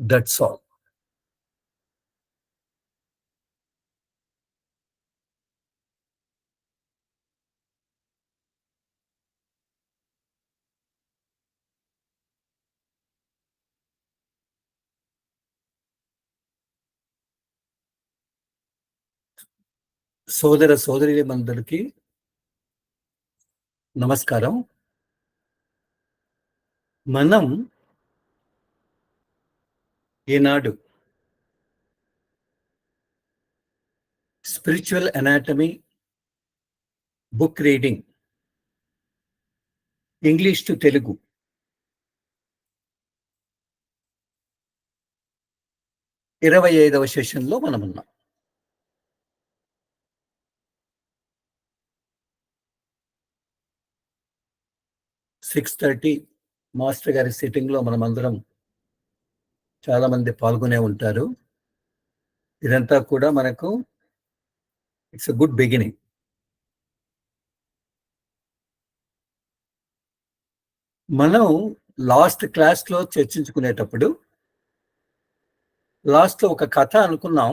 That's all. సోదర సోదరీమణులకి నమస్కారం. మనం ఈనాడు spiritual anatomy book reading English to Telugu 25వ సెషన్లో మనం ఉన్నాం. సిక్స్ 6:30 మాస్టర్ గారి సిట్టింగ్లో మనం అందరం చాలా మంది పాల్గొనే ఉంటారు. ఇదంతా కూడా మనకు ఇట్స్ ఎ గుడ్ బిగినింగ్. మనం లాస్ట్ క్లాస్లో చర్చించుకునేటప్పుడు లాస్ట్లో ఒక కథ అనుకున్నాం,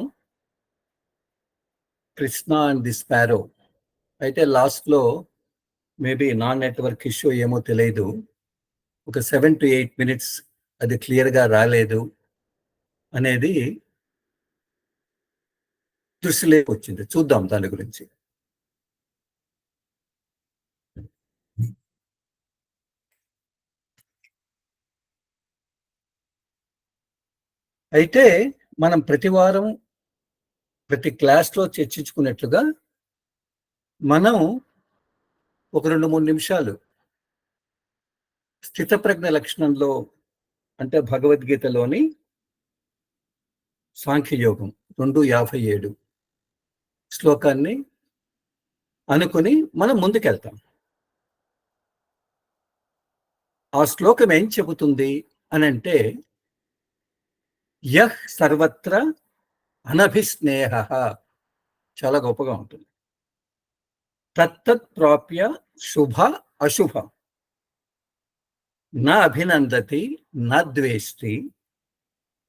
కృష్ణ అండ్ ది స్పారో. అయితే లాస్ట్లో మేబీ నాన్ నెట్వర్క్ ఇష్యూ ఏమో తెలియదు, ఒక 7 to 8 minutes అది క్లియర్గా రాలేదు అనేది దృష్టిలోకి వచ్చింది. చూద్దాం దాని గురించి. అయితే మనం ప్రతి వారం ప్రతి క్లాస్లో చర్చించుకున్నట్లుగా మనం ఒక 2-3 నిమిషాలు స్థితప్రజ్ఞ లక్షణంలో, అంటే భగవద్గీతలోని సాంఖ్యయోగం 2:57 శ్లోకాన్ని అనుకుని మనం ముందుకెళ్తాం. ఆ శ్లోకం ఏం చెబుతుంది అని అంటే, యహ్ సర్వత్ర అనభిస్నేహ, చాలా గొప్పగా ఉంటుంది. తత్తత్ ప్రాప్య శుభ అశుభ నా అభినందతి నా ద్వేష్టి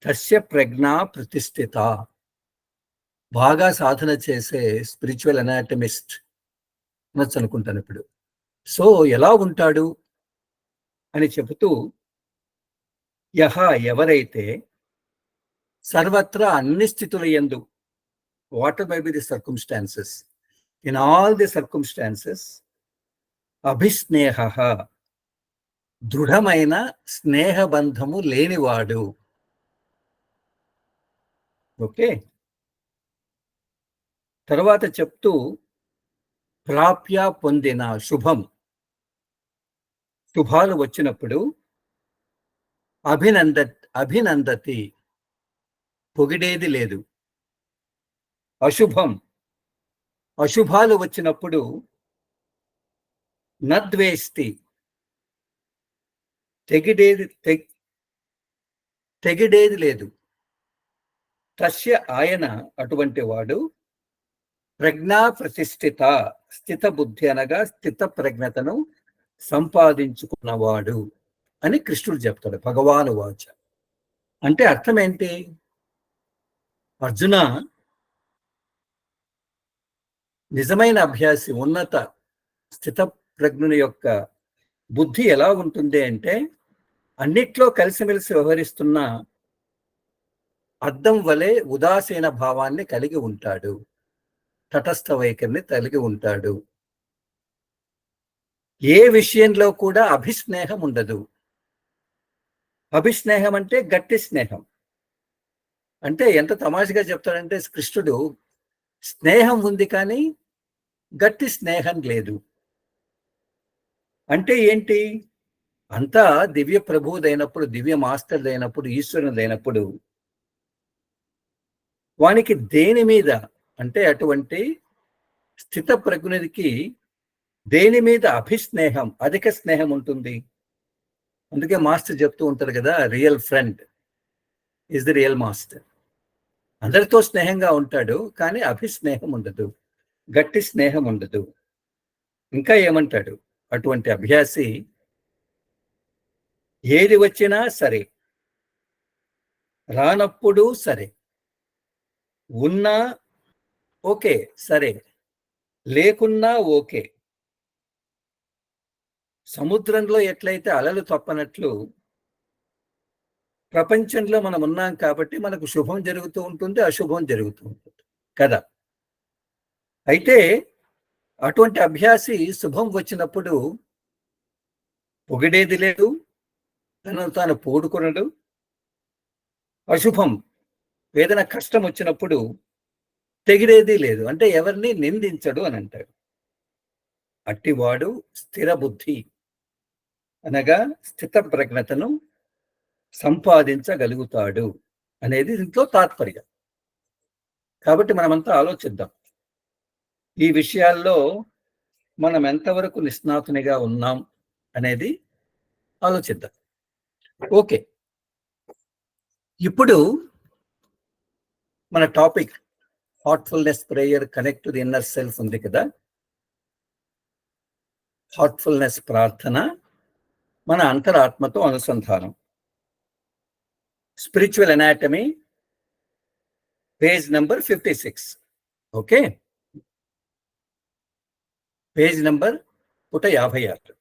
తస్య ప్రజ్ఞా ప్రతిష్ఠిత. బాగా సాధన చేసే స్పిరిచువల్ అనాటమిస్ట్ అనొచ్చు అనుకుంటాను ఇప్పుడు. సో ఎలా ఉంటాడు అని చెబుతూ, యహ ఎవరైతే సర్వత్రా అన్ని స్థితుల యందు, whatever may be the circumstances, in all the circumstances, అభిస్నేహ దృఢమైన స్నేహబంధము లేనివాడు. ఓకే, తర్వాత చెప్తూ, ప్రాప్య పొందిన శుభం, శుభాలు వచ్చినప్పుడు అభినందతి పొగిడేది లేదు. అశుభం, అశుభాలు వచ్చినప్పుడు నద్వేష్టి తెగిడేది లేదు. తస్య ఆయన, అటువంటి వాడు, ప్రజ్ఞా ప్రతిష్ఠిత స్థిత బుద్ధి అనగా స్థిత ప్రజ్ఞతను సంపాదించుకున్నవాడు అని కృష్ణుడు చెప్తాడు. భగవాను వాచ అంటే అర్థం ఏంటి? అర్జున, నిజమైన అభ్యాసి, ఉన్నత స్థిత ప్రజ్ఞుని యొక్క బుద్ధి ఎలా ఉంటుంది అంటే, అన్నిట్లో కలిసిమెలిసి వ్యవహరిస్తున్న అద్దం వలె ఉదాసీన భావాన్ని కలిగి ఉంటాడు, తటస్థ వైఖరిని కలిగి ఉంటాడు. ఏ విషయంలో కూడా అభిస్నేహం ఉండదు. అభిస్నేహం అంటే గట్టి స్నేహం. అంటే ఎంత తమాషగా చెప్తాడంటే కృష్ణుడు, స్నేహం ఉంది కానీ గట్టి స్నేహం లేదు. అంటే ఏంటి? అంతా దివ్య ప్రభువుదైనప్పుడు, దివ్య మాస్టర్దైనప్పుడు, ఈశ్వరునిదైనప్పుడు వానికి దేని మీద, అంటే అటువంటి స్థిత ప్రజ్ఞునికి దేని మీద అభిస్నేహం, అధిక స్నేహం ఉంటుంది. అందుకే మాస్టర్ చెప్తూ ఉంటారు కదా, real friend is the real master. అందరితో స్నేహంగా ఉంటాడు కానీ అభిస్నేహం ఉండదు, గట్టి స్నేహం ఉండదు. ఇంకా ఏమంటాడు? అటువంటి అభ్యాసి, ఏది వచ్చినా సరే రానప్పుడు సరే, ఉన్నా ఓకే, సరే, లేకున్నా ఓకే. సముద్రంలో ఎట్లయితే అలలు తప్పనట్లు ప్రపంచంలో మనం ఉన్నాం కాబట్టి మనకు శుభం జరుగుతూ ఉంటుంది, అశుభం జరుగుతూ ఉంటుంది కదా. అయితే అటువంటి అభ్యాసి శుభం వచ్చినప్పుడు పొగిడేది లేదు, తనను తాను పోడుకొనడు. అశుభం, ఏదైనా కష్టం వచ్చినప్పుడు తెగిడేది లేదు, అంటే ఎవరిని నిందించడు అని అంటాడు. అట్టివాడు స్థిర బుద్ధి అనగా స్థిత ప్రజ్ఞతను సంపాదించగలుగుతాడు అనేది దీంట్లో తాత్పర్యం. కాబట్టి మనమంతా ఆలోచిద్దాం, ఈ విషయాల్లో మనం ఎంతవరకు నిష్ణాతునిగా ఉన్నాం అనేది ఆలోచిద్దాం. ఓకే, ఇప్పుడు మన topic Heartfulness prayer connect to the inner self ఉంది కదా. హార్ట్ఫుల్నెస్ ప్రార్థన మన అంతరాత్మతో అనుసంధానం. Spiritual anatomy, page number 56. Okay, page number 156.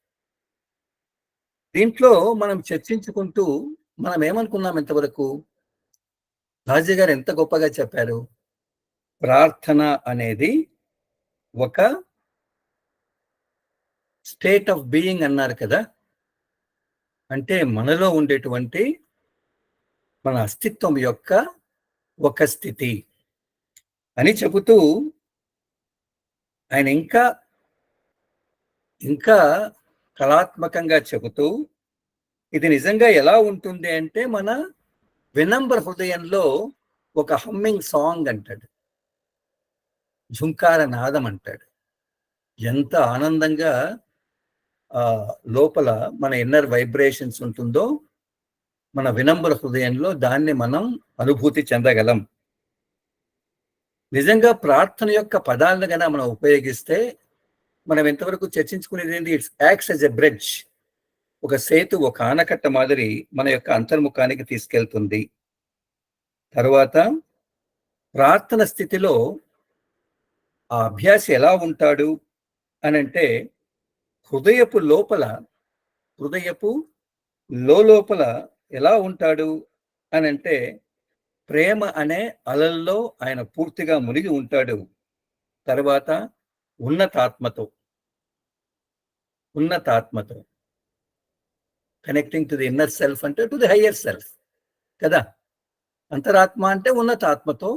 దీంట్లో మనం చర్చించుకుంటూ మనం ఏమనుకున్నాం ఇంతవరకు? రాజు గారు ఎంత గొప్పగా చెప్పారు. ప్రార్థన అనేది ఒక స్టేట్ ఆఫ్ బీయింగ్ అన్నారు కదా. అంటే మనలో ఉండేటువంటి మన అస్తిత్వం యొక్క ఒక స్థితి అని చెబుతూ ఆయన ఇంకా ఇంకా కళాత్మకంగా చెబుతూ ఇది నిజంగా ఎలా ఉంటుంది అంటే మన వినమ్ర హృదయంలో ఒక హమ్మింగ్ సాంగ్ అంటాడు, ఝుంకార నాదం అంటాడు. ఎంత ఆనందంగా లోపల మన ఇన్నర్ వైబ్రేషన్స్ ఉంటుందో మన వినమ్ర హృదయంలో దాన్ని మనం అనుభూతి చెందగలం. నిజంగా ప్రార్థన యొక్క పదాలను కన్నా మనం ఉపయోగిస్తే మనం ఎంతవరకు చర్చించుకునేది ఏంటి? It's acts as a bridge, ఒక సేతు, ఒక ఆనకట్ట మాదిరి మన యొక్క అంతర్ముఖానికి తీసుకెళ్తుంది. తర్వాత ప్రార్థన స్థితిలో ఆ అభ్యాసి ఎలా ఉంటాడు అని అంటే హృదయపు లోపల ఎలా ఉంటాడు అని అంటే ప్రేమ అనే అలల్లో ఆయన పూర్తిగా మునిగి ఉంటాడు. తర్వాత ఉన్నతాత్మతో connecting to the inner self అంటే టు ది హయ్యర్ సెల్ఫ్ కదా. అంతరాత్మ అంటే ఉన్నతాత్మతో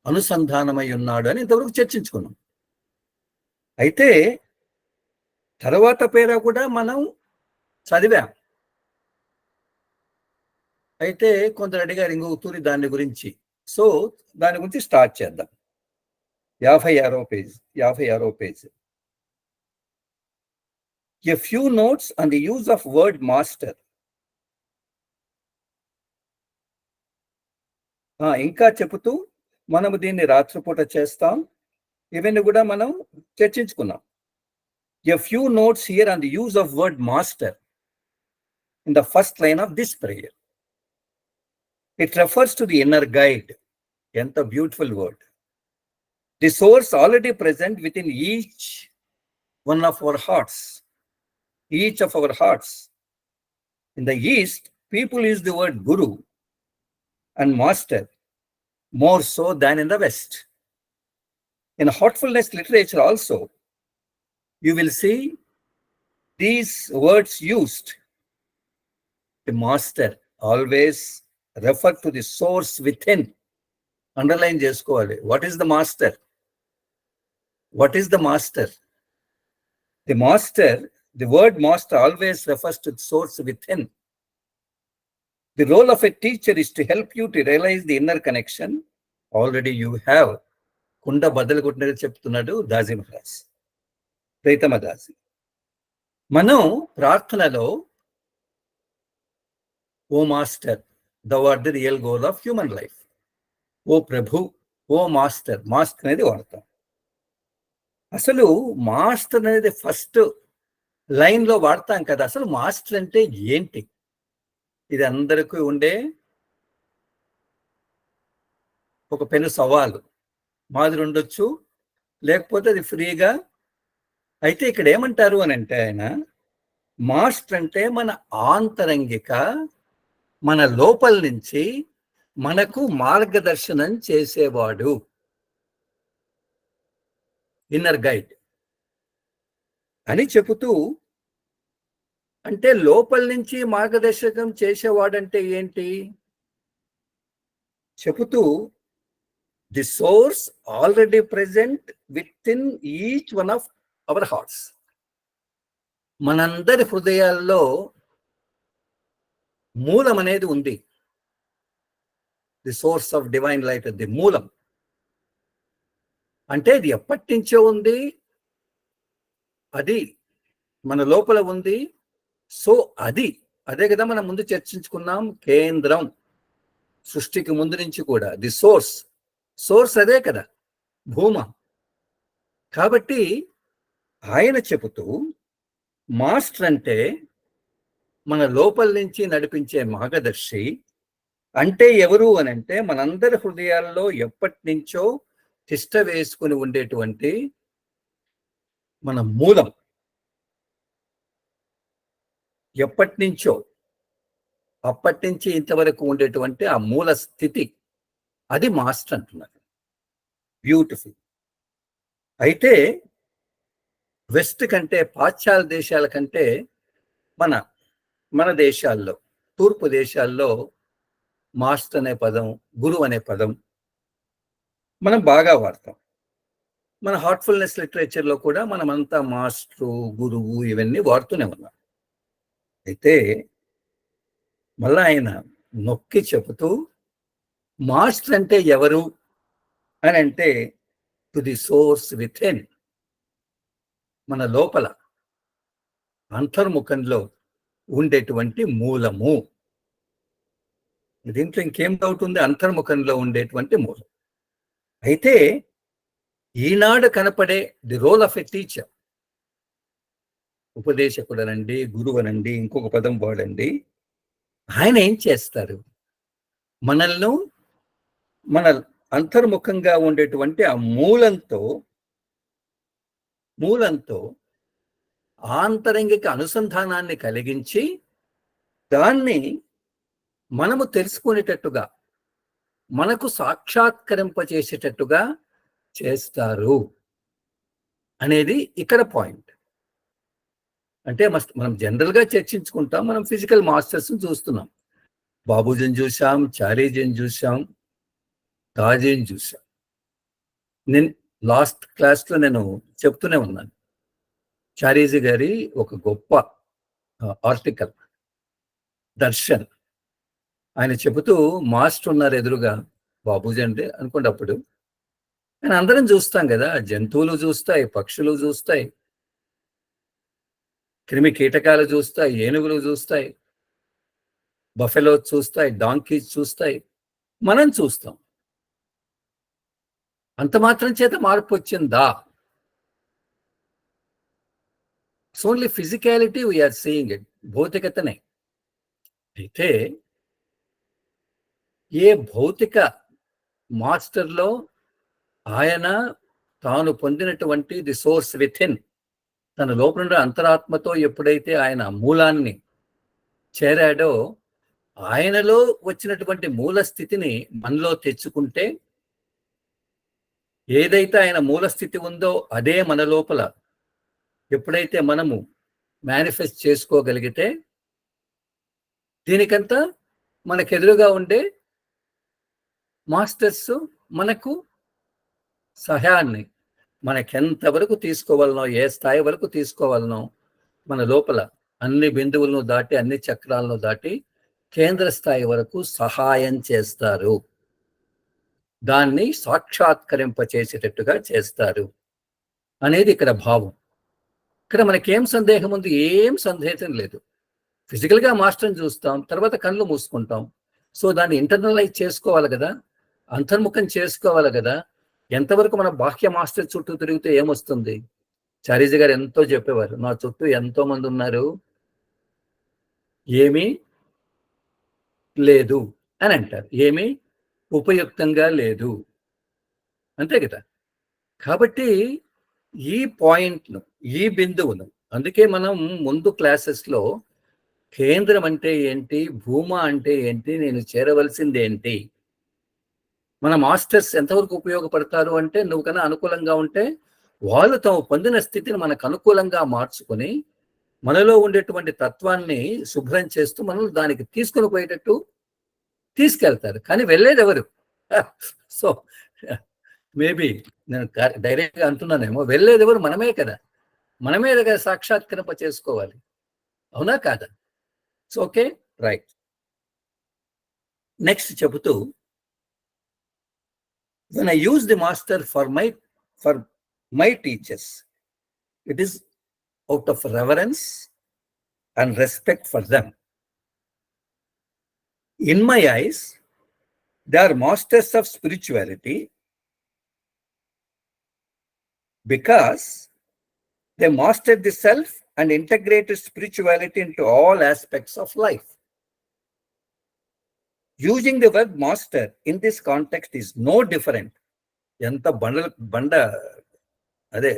అనుసంధానమై ఉన్నాడు అని ఇంతవరకు చర్చించుకున్నాం. అయితే తర్వాత పేర కూడా మనం చదివాం. అయితే కొందరు అడిగారు ఇంకొక తూరి దాని గురించి. సో దాని గురించి స్టార్ట్ చేద్దాం. 56వ page. A few notes on the use of word master. ఇంకా చెబుతూ మనము దీన్ని రాత్రిపూట చేస్తాం. ఇవన్నీ కూడా మనం చర్చించుకున్నాం. A few notes here on the use of word master in the first line of this prayer. It refers to the inner guide. Enta beautiful word. The source already present within each one of our hearts. Each of our hearts. In the East, people use the word guru and master more so than in the West. In heartfulness literature also, you will see these words used. The master always refer to the source within. Underline చేసుకోవాలి. What is the master? The word master always refers to the source within. The role of a teacher is to help you to realize the inner connection already you have. కుండ బద్దలు కొట్టినట్టు చెప్తున్నాడు దాసి మహారాజ్, ప్రీతమ దాసి. మనం ప్రార్థనలో O master, thou art the real goal of human life. ఓ ప్రభు, ఓ మాస్టర్ అనేది వాడతాం. అసలు మాస్టర్ అనేది ఫస్ట్ లైన్ లో వాడతాం కదా. అసలు మాస్టర్ అంటే ఏంటి? ఇది అందరికీ ఉండే ఒక పెను సవాలు మాదిరి ఉండొచ్చు, లేకపోతే అది ఫ్రీగా. అయితే ఇక్కడ ఏమంటారు అని అంటే ఆయన, మాస్టర్ అంటే మన ఆంతరంగిక, మన లోపల నుంచి మనకు మార్గదర్శనం చేసేవాడు, ఇన్నర్ గైడ్ అని చెబుతూ, అంటే లోపల నుంచి మార్గదర్శకం చేసేవాడంటే ఏంటి చెబుతూ, the source already present with in each one of our hearts. మనందరి హృదయాల్లో మూలం అనేది ఉంది. The source of divine light, the మూలం అంటే అది ఎప్పటి నుంచో ఉంది, అది మన లోపల ఉంది. సో అదే కదా మనం ముందు చర్చించుకున్నాం, కేంద్రం. సృష్టికి ముందు నుంచి కూడా ది సోర్స్ అదే కదా, భూమ. కాబట్టి ఆయన చెబుతూ, మాస్టర్ అంటే మన లోపల నుంచి నడిపించే మార్గదర్శి. అంటే ఎవరు అని అంటే, మనందరి హృదయాల్లో ఎప్పటి నుంచో తిష్ట వేసుకుని ఉండేటువంటి మన మూలం, ఎప్పటి నుంచో అప్పటి నుంచి ఇంతవరకు ఉండేటువంటి ఆ మూల స్థితి, అది మాస్టర్ అంటున్నారు. బ్యూటిఫుల్. అయితే వెస్ట్ కంటే, పాశ్చాత్య దేశాల కంటే మన దేశాల్లో, తూర్పు దేశాల్లో మాస్టర్ అనే పదం, గురువు అనే పదం మనం బాగా వాడతాం. మన హార్ట్ఫుల్నెస్ లిటరేచర్లో కూడా మనమంతా మాస్టరు, గురువు ఇవన్నీ వాడుతూనే ఉన్నాం. అయితే మళ్ళా ఆయన నొక్కి చెబుతూ, మాస్టర్ అంటే ఎవరు అని అంటే, to the source with in, మన లోపల అంతర్ముఖంలో ఉండేటువంటి మూలము. దీంట్లో ఇంకేం డౌట్ ఉంది? అంతర్ముఖంలో ఉండేటువంటి మూలం. అయితే ఈనాడు కనపడే the role of a teacher, ఉపదేశకుడనండి, గురువనండి, ఇంకొక పదం వాడండి, ఆయన ఏం చేస్తారు? మనల్ని మన అంతర్ముఖంగా ఉండేటువంటి ఆ మూలంతో ఆంతరంగిక అనుసంధానాన్ని కలిగించి, దాన్ని మనము తెలుసుకునేటట్టుగా, మనకు సాక్షాత్కరింపచేసేటట్టుగా చేస్తారు అనేది ఇక్కడ పాయింట్. అంటే మనం జనరల్గా చర్చించుకుంటాం, మనం ఫిజికల్ మాస్టర్స్ చూస్తున్నాం. బాబూజీని చూసాం, చారీజీని చూసాం, తాజీని చూసాం. నేను లాస్ట్ క్లాస్లో నేను చెప్తూనే ఉన్నాను, చారీజీ గారి ఒక గొప్ప ఆర్టికల్ దర్శన్. ఆయన చెబుతూ, మాస్టర్ ఉన్నారు ఎదురుగా, బాబూజీ అంటే అనుకోండి. అప్పుడు ఆయన అందరం చూస్తాం కదా, జంతువులు చూస్తాయి, పక్షులు చూస్తాయి, క్రిమి కీటకాలు చూస్తాయి, ఏనుగులు చూస్తాయి, బఫెలో చూస్తాయి, డాంకీస్ చూస్తాయి, మనం చూస్తాం. అంత మాత్రం చేత మార్పు వచ్చిందా? It's only physicality we are seeing it, భౌతికతనే. అయితే ఏ భౌతిక మాస్టర్లో ఆయన తాను పొందినటువంటి ది సోర్స్ విత్ ఇన్, తన లోపల అంతరాత్మతో ఎప్పుడైతే ఆయన మూలాన్ని చేరాడో, ఆయనలో వచ్చినటువంటి మూల స్థితిని మనలో తెచ్చుకుంటే, ఏదైతే ఆయన మూల స్థితి ఉందో అదే మన లోపల ఎప్పుడైతే మనము మేనిఫెస్ట్ చేసుకోగలిగితే, దీనికంతా మనకెదురుగా ఉండే మాస్టర్స్ మనకు సహాయాన్ని, మనకెంతవరకు తీసుకోవాలనో, ఏ స్థాయి వరకు తీసుకోవాలనో, మన లోపల అన్ని బిందువులను దాటి, అన్ని చక్రాలను దాటి కేంద్ర స్థాయి వరకు సహాయం చేస్తారు. దాన్ని సాక్షాత్కరింపచేసేటట్టుగా చేస్తారు అనేది ఇక్కడ భావం. ఇక్కడ మనకేం సందేహం ఉంది? ఏం సందేహం లేదు. ఫిజికల్గా మాస్టర్ని చూస్తాం, తర్వాత కళ్ళు మూసుకుంటాం. సో దాన్ని ఇంటర్నలైజ్ చేసుకోవాలి కదా, అంతర్ముఖం చేసుకోవాలి కదా. ఎంతవరకు మన బాహ్య మాస్టర్ చుట్టూ తిరిగితే ఏమొస్తుంది? చారీజీ గారు ఎంతో చెప్పేవారు, నా చుట్టూ ఎంతో మంది ఉన్నారు, ఏమీ లేదు అని అంటారు. ఏమీ ఉపయుక్తంగా లేదు. అంతే కదా. కాబట్టి ఈ పాయింట్ను, ఈ బిందువును, అందుకే మనం ముందు క్లాసెస్లో కేంద్రం అంటే ఏంటి, భూమ అంటే ఏంటి, నేను చేరవలసింది ఏంటి, మన మాస్టర్స్ ఎంతవరకు ఉపయోగపడతారు అంటే, నువ్వు కన్నా అనుకూలంగా ఉంటే వాళ్ళు తాము పొందిన స్థితిని మనకు అనుకూలంగా మార్చుకొని మనలో ఉండేటువంటి తత్వాన్ని శుభ్రం చేస్తూ మనం దానికి తీసుకుని పోయేటట్టు తీసుకెళ్తారు. కానీ వెళ్ళేది ఎవరు? సో మేబీ నేను డైరెక్ట్గా అంటున్నానేమో, వెళ్ళేది ఎవరు? మనమే కదా. మనమే కదా సాక్షాత్కరింప చేసుకోవాలి. అవునా కాదా? So okay, right. నెక్స్ట్ చెబుతూ, when I use the master for my teachers, it is out of reverence and respect for them. In my eyes, they are masters of spirituality because they mastered the self and integrated spirituality into all aspects of life. Using the word master in this context is no different. ఎంత బండ అదే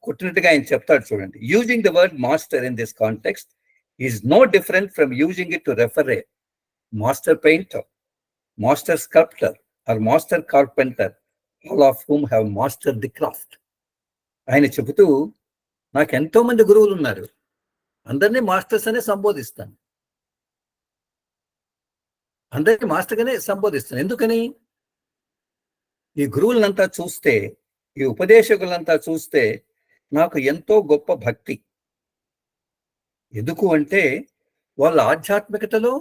కొట్టినట్టుగా ఆయన చెప్తాడు చూడండి. Using the word master in this context is no different from using it to refer a master painter, master sculptor or master carpenter, all of whom have master the craft. ఆయన చెబుతూ, నాకు ఎంతో మంది గురువులు ఉన్నారు, అందరినీ మాస్టర్స్ అనే సంబోధిస్తాను, అందరినీ మాస్టర్గానే సంబోధిస్తాను. ఎందుకని? ఈ గురువులంతా చూస్తే, ఈ ఉపదేశకులంతా చూస్తే నాకు ఎంతో గొప్ప భక్తి. ఎందుకు అంటే వాళ్ళ ఆధ్యాత్మికతలో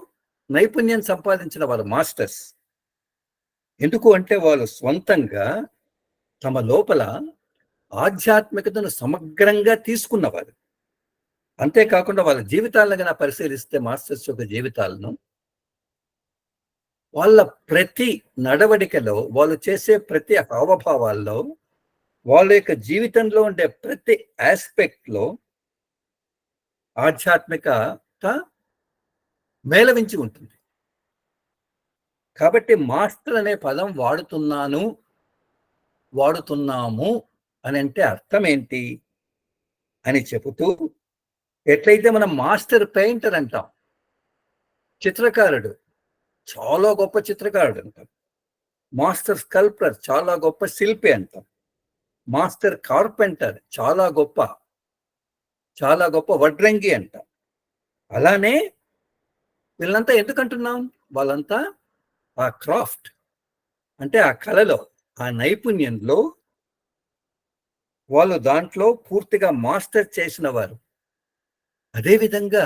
నైపుణ్యం సంపాదించిన వాళ్ళ మాస్టర్స్. ఎందుకు అంటే వాళ్ళు స్వంతంగా తమ లోపల ఆధ్యాత్మికతను సమగ్రంగా తీసుకున్నవారు. అంతేకాకుండా వాళ్ళ జీవితాలను కన్నా పరిశీలిస్తే, మాస్టర్స్ యొక్క జీవితాలను, వాళ్ళ ప్రతి నడవడికలో, వాళ్ళు చేసే ప్రతి హావభావాల్లో, వాళ్ళ యొక్క జీవితంలో ఉండే ప్రతి ఆస్పెక్ట్లో ఆధ్యాత్మికత మేళవించి ఉంటుంది. కాబట్టి మాస్టర్ అనే పదం వాడుతున్నాము అని అంటే అర్థం ఏంటి అని చెబుతూ, ఎట్లయితే మనం మాస్టర్ పెయింటర్ అంటాం, చిత్రకారుడు చాలా గొప్ప చిత్రకారుడు అంటాం, మాస్టర్ స్కల్ప్టర్ చాలా గొప్ప శిల్పి అంటాం, మాస్టర్ కార్పెంటర్ చాలా గొప్ప వడ్రంగి అంటాం. అలానే వీళ్ళంతా ఎందుకంటున్నాం? వాళ్ళంతా ఆ క్రాఫ్ట్ అంటే ఆ కళలో, ఆ నైపుణ్యంలో వాళ్ళు దాంట్లో పూర్తిగా మాస్టర్ చేసిన వారు. అదేవిధంగా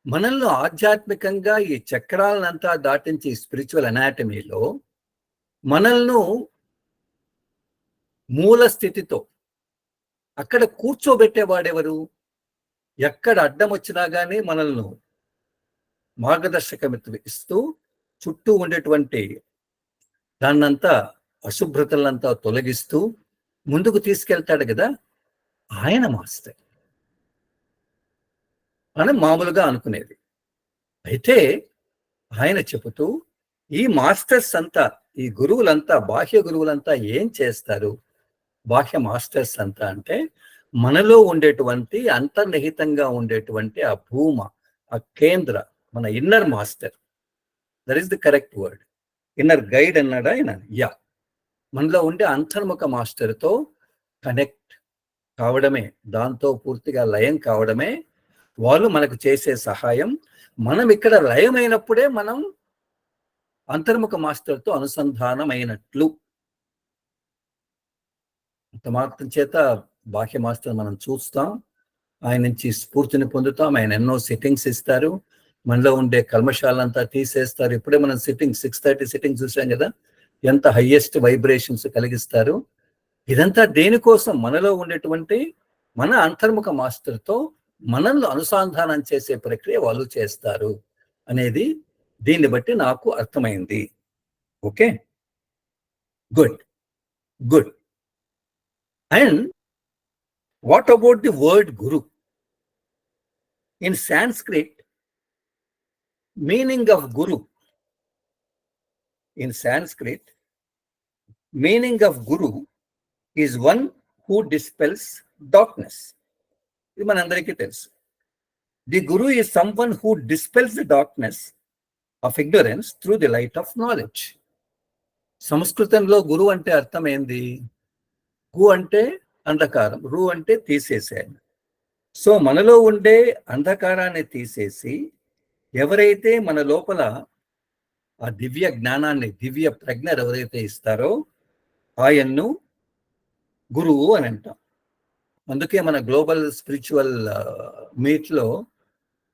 మనల్ని ఆధ్యాత్మికంగా ఈ చక్రాలనంతా దాటించి స్పిరిచువల్ అనాటమీలో మనల్ని మూల స్థితితో అక్కడ కూర్చోబెట్టేవాడెవరు? ఎక్కడ అడ్డం వచ్చినా కానీ మనల్ని మార్గదర్శకం ఇస్తూ చుట్టూ ఉండేటువంటి దాన్నంతా, అశుభ్రతలంతా తొలగిస్తూ ముందుకు తీసుకెళ్తాడు కదా, ఆయన మాస్టర్ అని మామూలుగా అనుకునేది. అయితే ఆయన చెబుతూ, ఈ మాస్టర్స్ అంతా, ఈ గురువులంతా, బాహ్య గురువులంతా ఏం చేస్తారు? బాహ్య మాస్టర్స్ అంతా అంటే మనలో ఉండేటువంటి అంతర్నిహితంగా ఉండేటువంటి ఆ భూమ, ఆ కేంద్ర, మన inner master, that is the correct word. Inner guide అన్నాడా ఆయన? యా. మనలో ఉండే అంతర్ముఖ మాస్టర్తో కనెక్ట్ కావడమే, దాంతో పూర్తిగా లయం కావడమే వాళ్ళు మనకు చేసే సహాయం. మనం ఇక్కడ లయమైనప్పుడే మనం అంతర్ముఖ మాస్టర్తో అనుసంధానమైనట్లు. అంత మాత్రం చేత బాహ్య మాస్టర్ మనం చూస్తాం, ఆయన నుంచి స్ఫూర్తిని పొందుతాం. ఆయన ఎన్నో సిట్టింగ్స్ ఇస్తారు, మనలో ఉండే కల్మషాలంతా తీసేస్తారు. ఇప్పుడే మనం 6:30 సిట్టింగ్ చూసాం కదా, ఎంత హైయెస్ట్ వైబ్రేషన్స్ కలిగిస్తారు. ఇదంతా దేనికోసం? మనలో ఉండేటువంటి మన అంతర్ముఖ మాస్టర్తో మనల్ని అనుసంధానం చేసే ప్రక్రియ వాళ్ళు చేస్తారు అనేది దీన్ని బట్టి నాకు అర్థమైంది. Okay, good. And what about the word Guru? In Sanskrit, meaning of guru in Sanskrit, meaning of Guru is one who dispels darkness. ఇది మనందరికీ తెలుసు. The Guru is someone who dispels the darkness of ignorance through the light of knowledge. సంస్కృతంలో గురు అంటే అర్థం ఏంది? గు అంటే అంధకారం, రు అంటే తీసేసాను. సో మనలో ఉండే అంధకారాన్ని తీసేసి ఎవరైతే మన లోపల ఆ దివ్య జ్ఞానాన్ని, దివ్య ప్రజ్ఞ ఎవరైతే ఇస్తారో ఆయన్ను గురువు అని అంటాం. అందుకే మన గ్లోబల్ స్పిరిచువల్ మీట్లో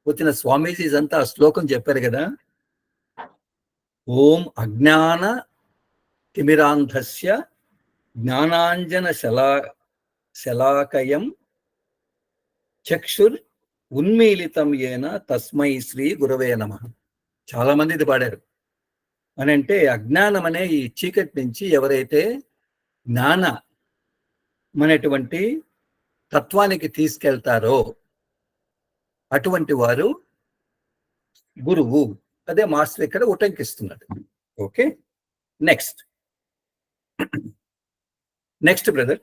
వచ్చిన స్వామీజీస్ అంతా ఆ శ్లోకం చెప్పారు కదా, ఓం అజ్ఞాన తిమిరాంధస్య జ్ఞానాంజన శలాకయం చక్షుర్ ఉన్మీలితం ఏన తస్మై శ్రీ గురవే నమః. చాలా మంది ఇది పాడారు. అని అంటే అజ్ఞానం అనే ఈ చీకటి నుంచి ఎవరైతే జ్ఞానమనేటువంటి తత్వానికి తీసుకెళ్తారో అటువంటి వారు గురువు. అదే మాస్టర్ ఇక్కడ ఉటంకిస్తున్నాడు. Okay, next brother,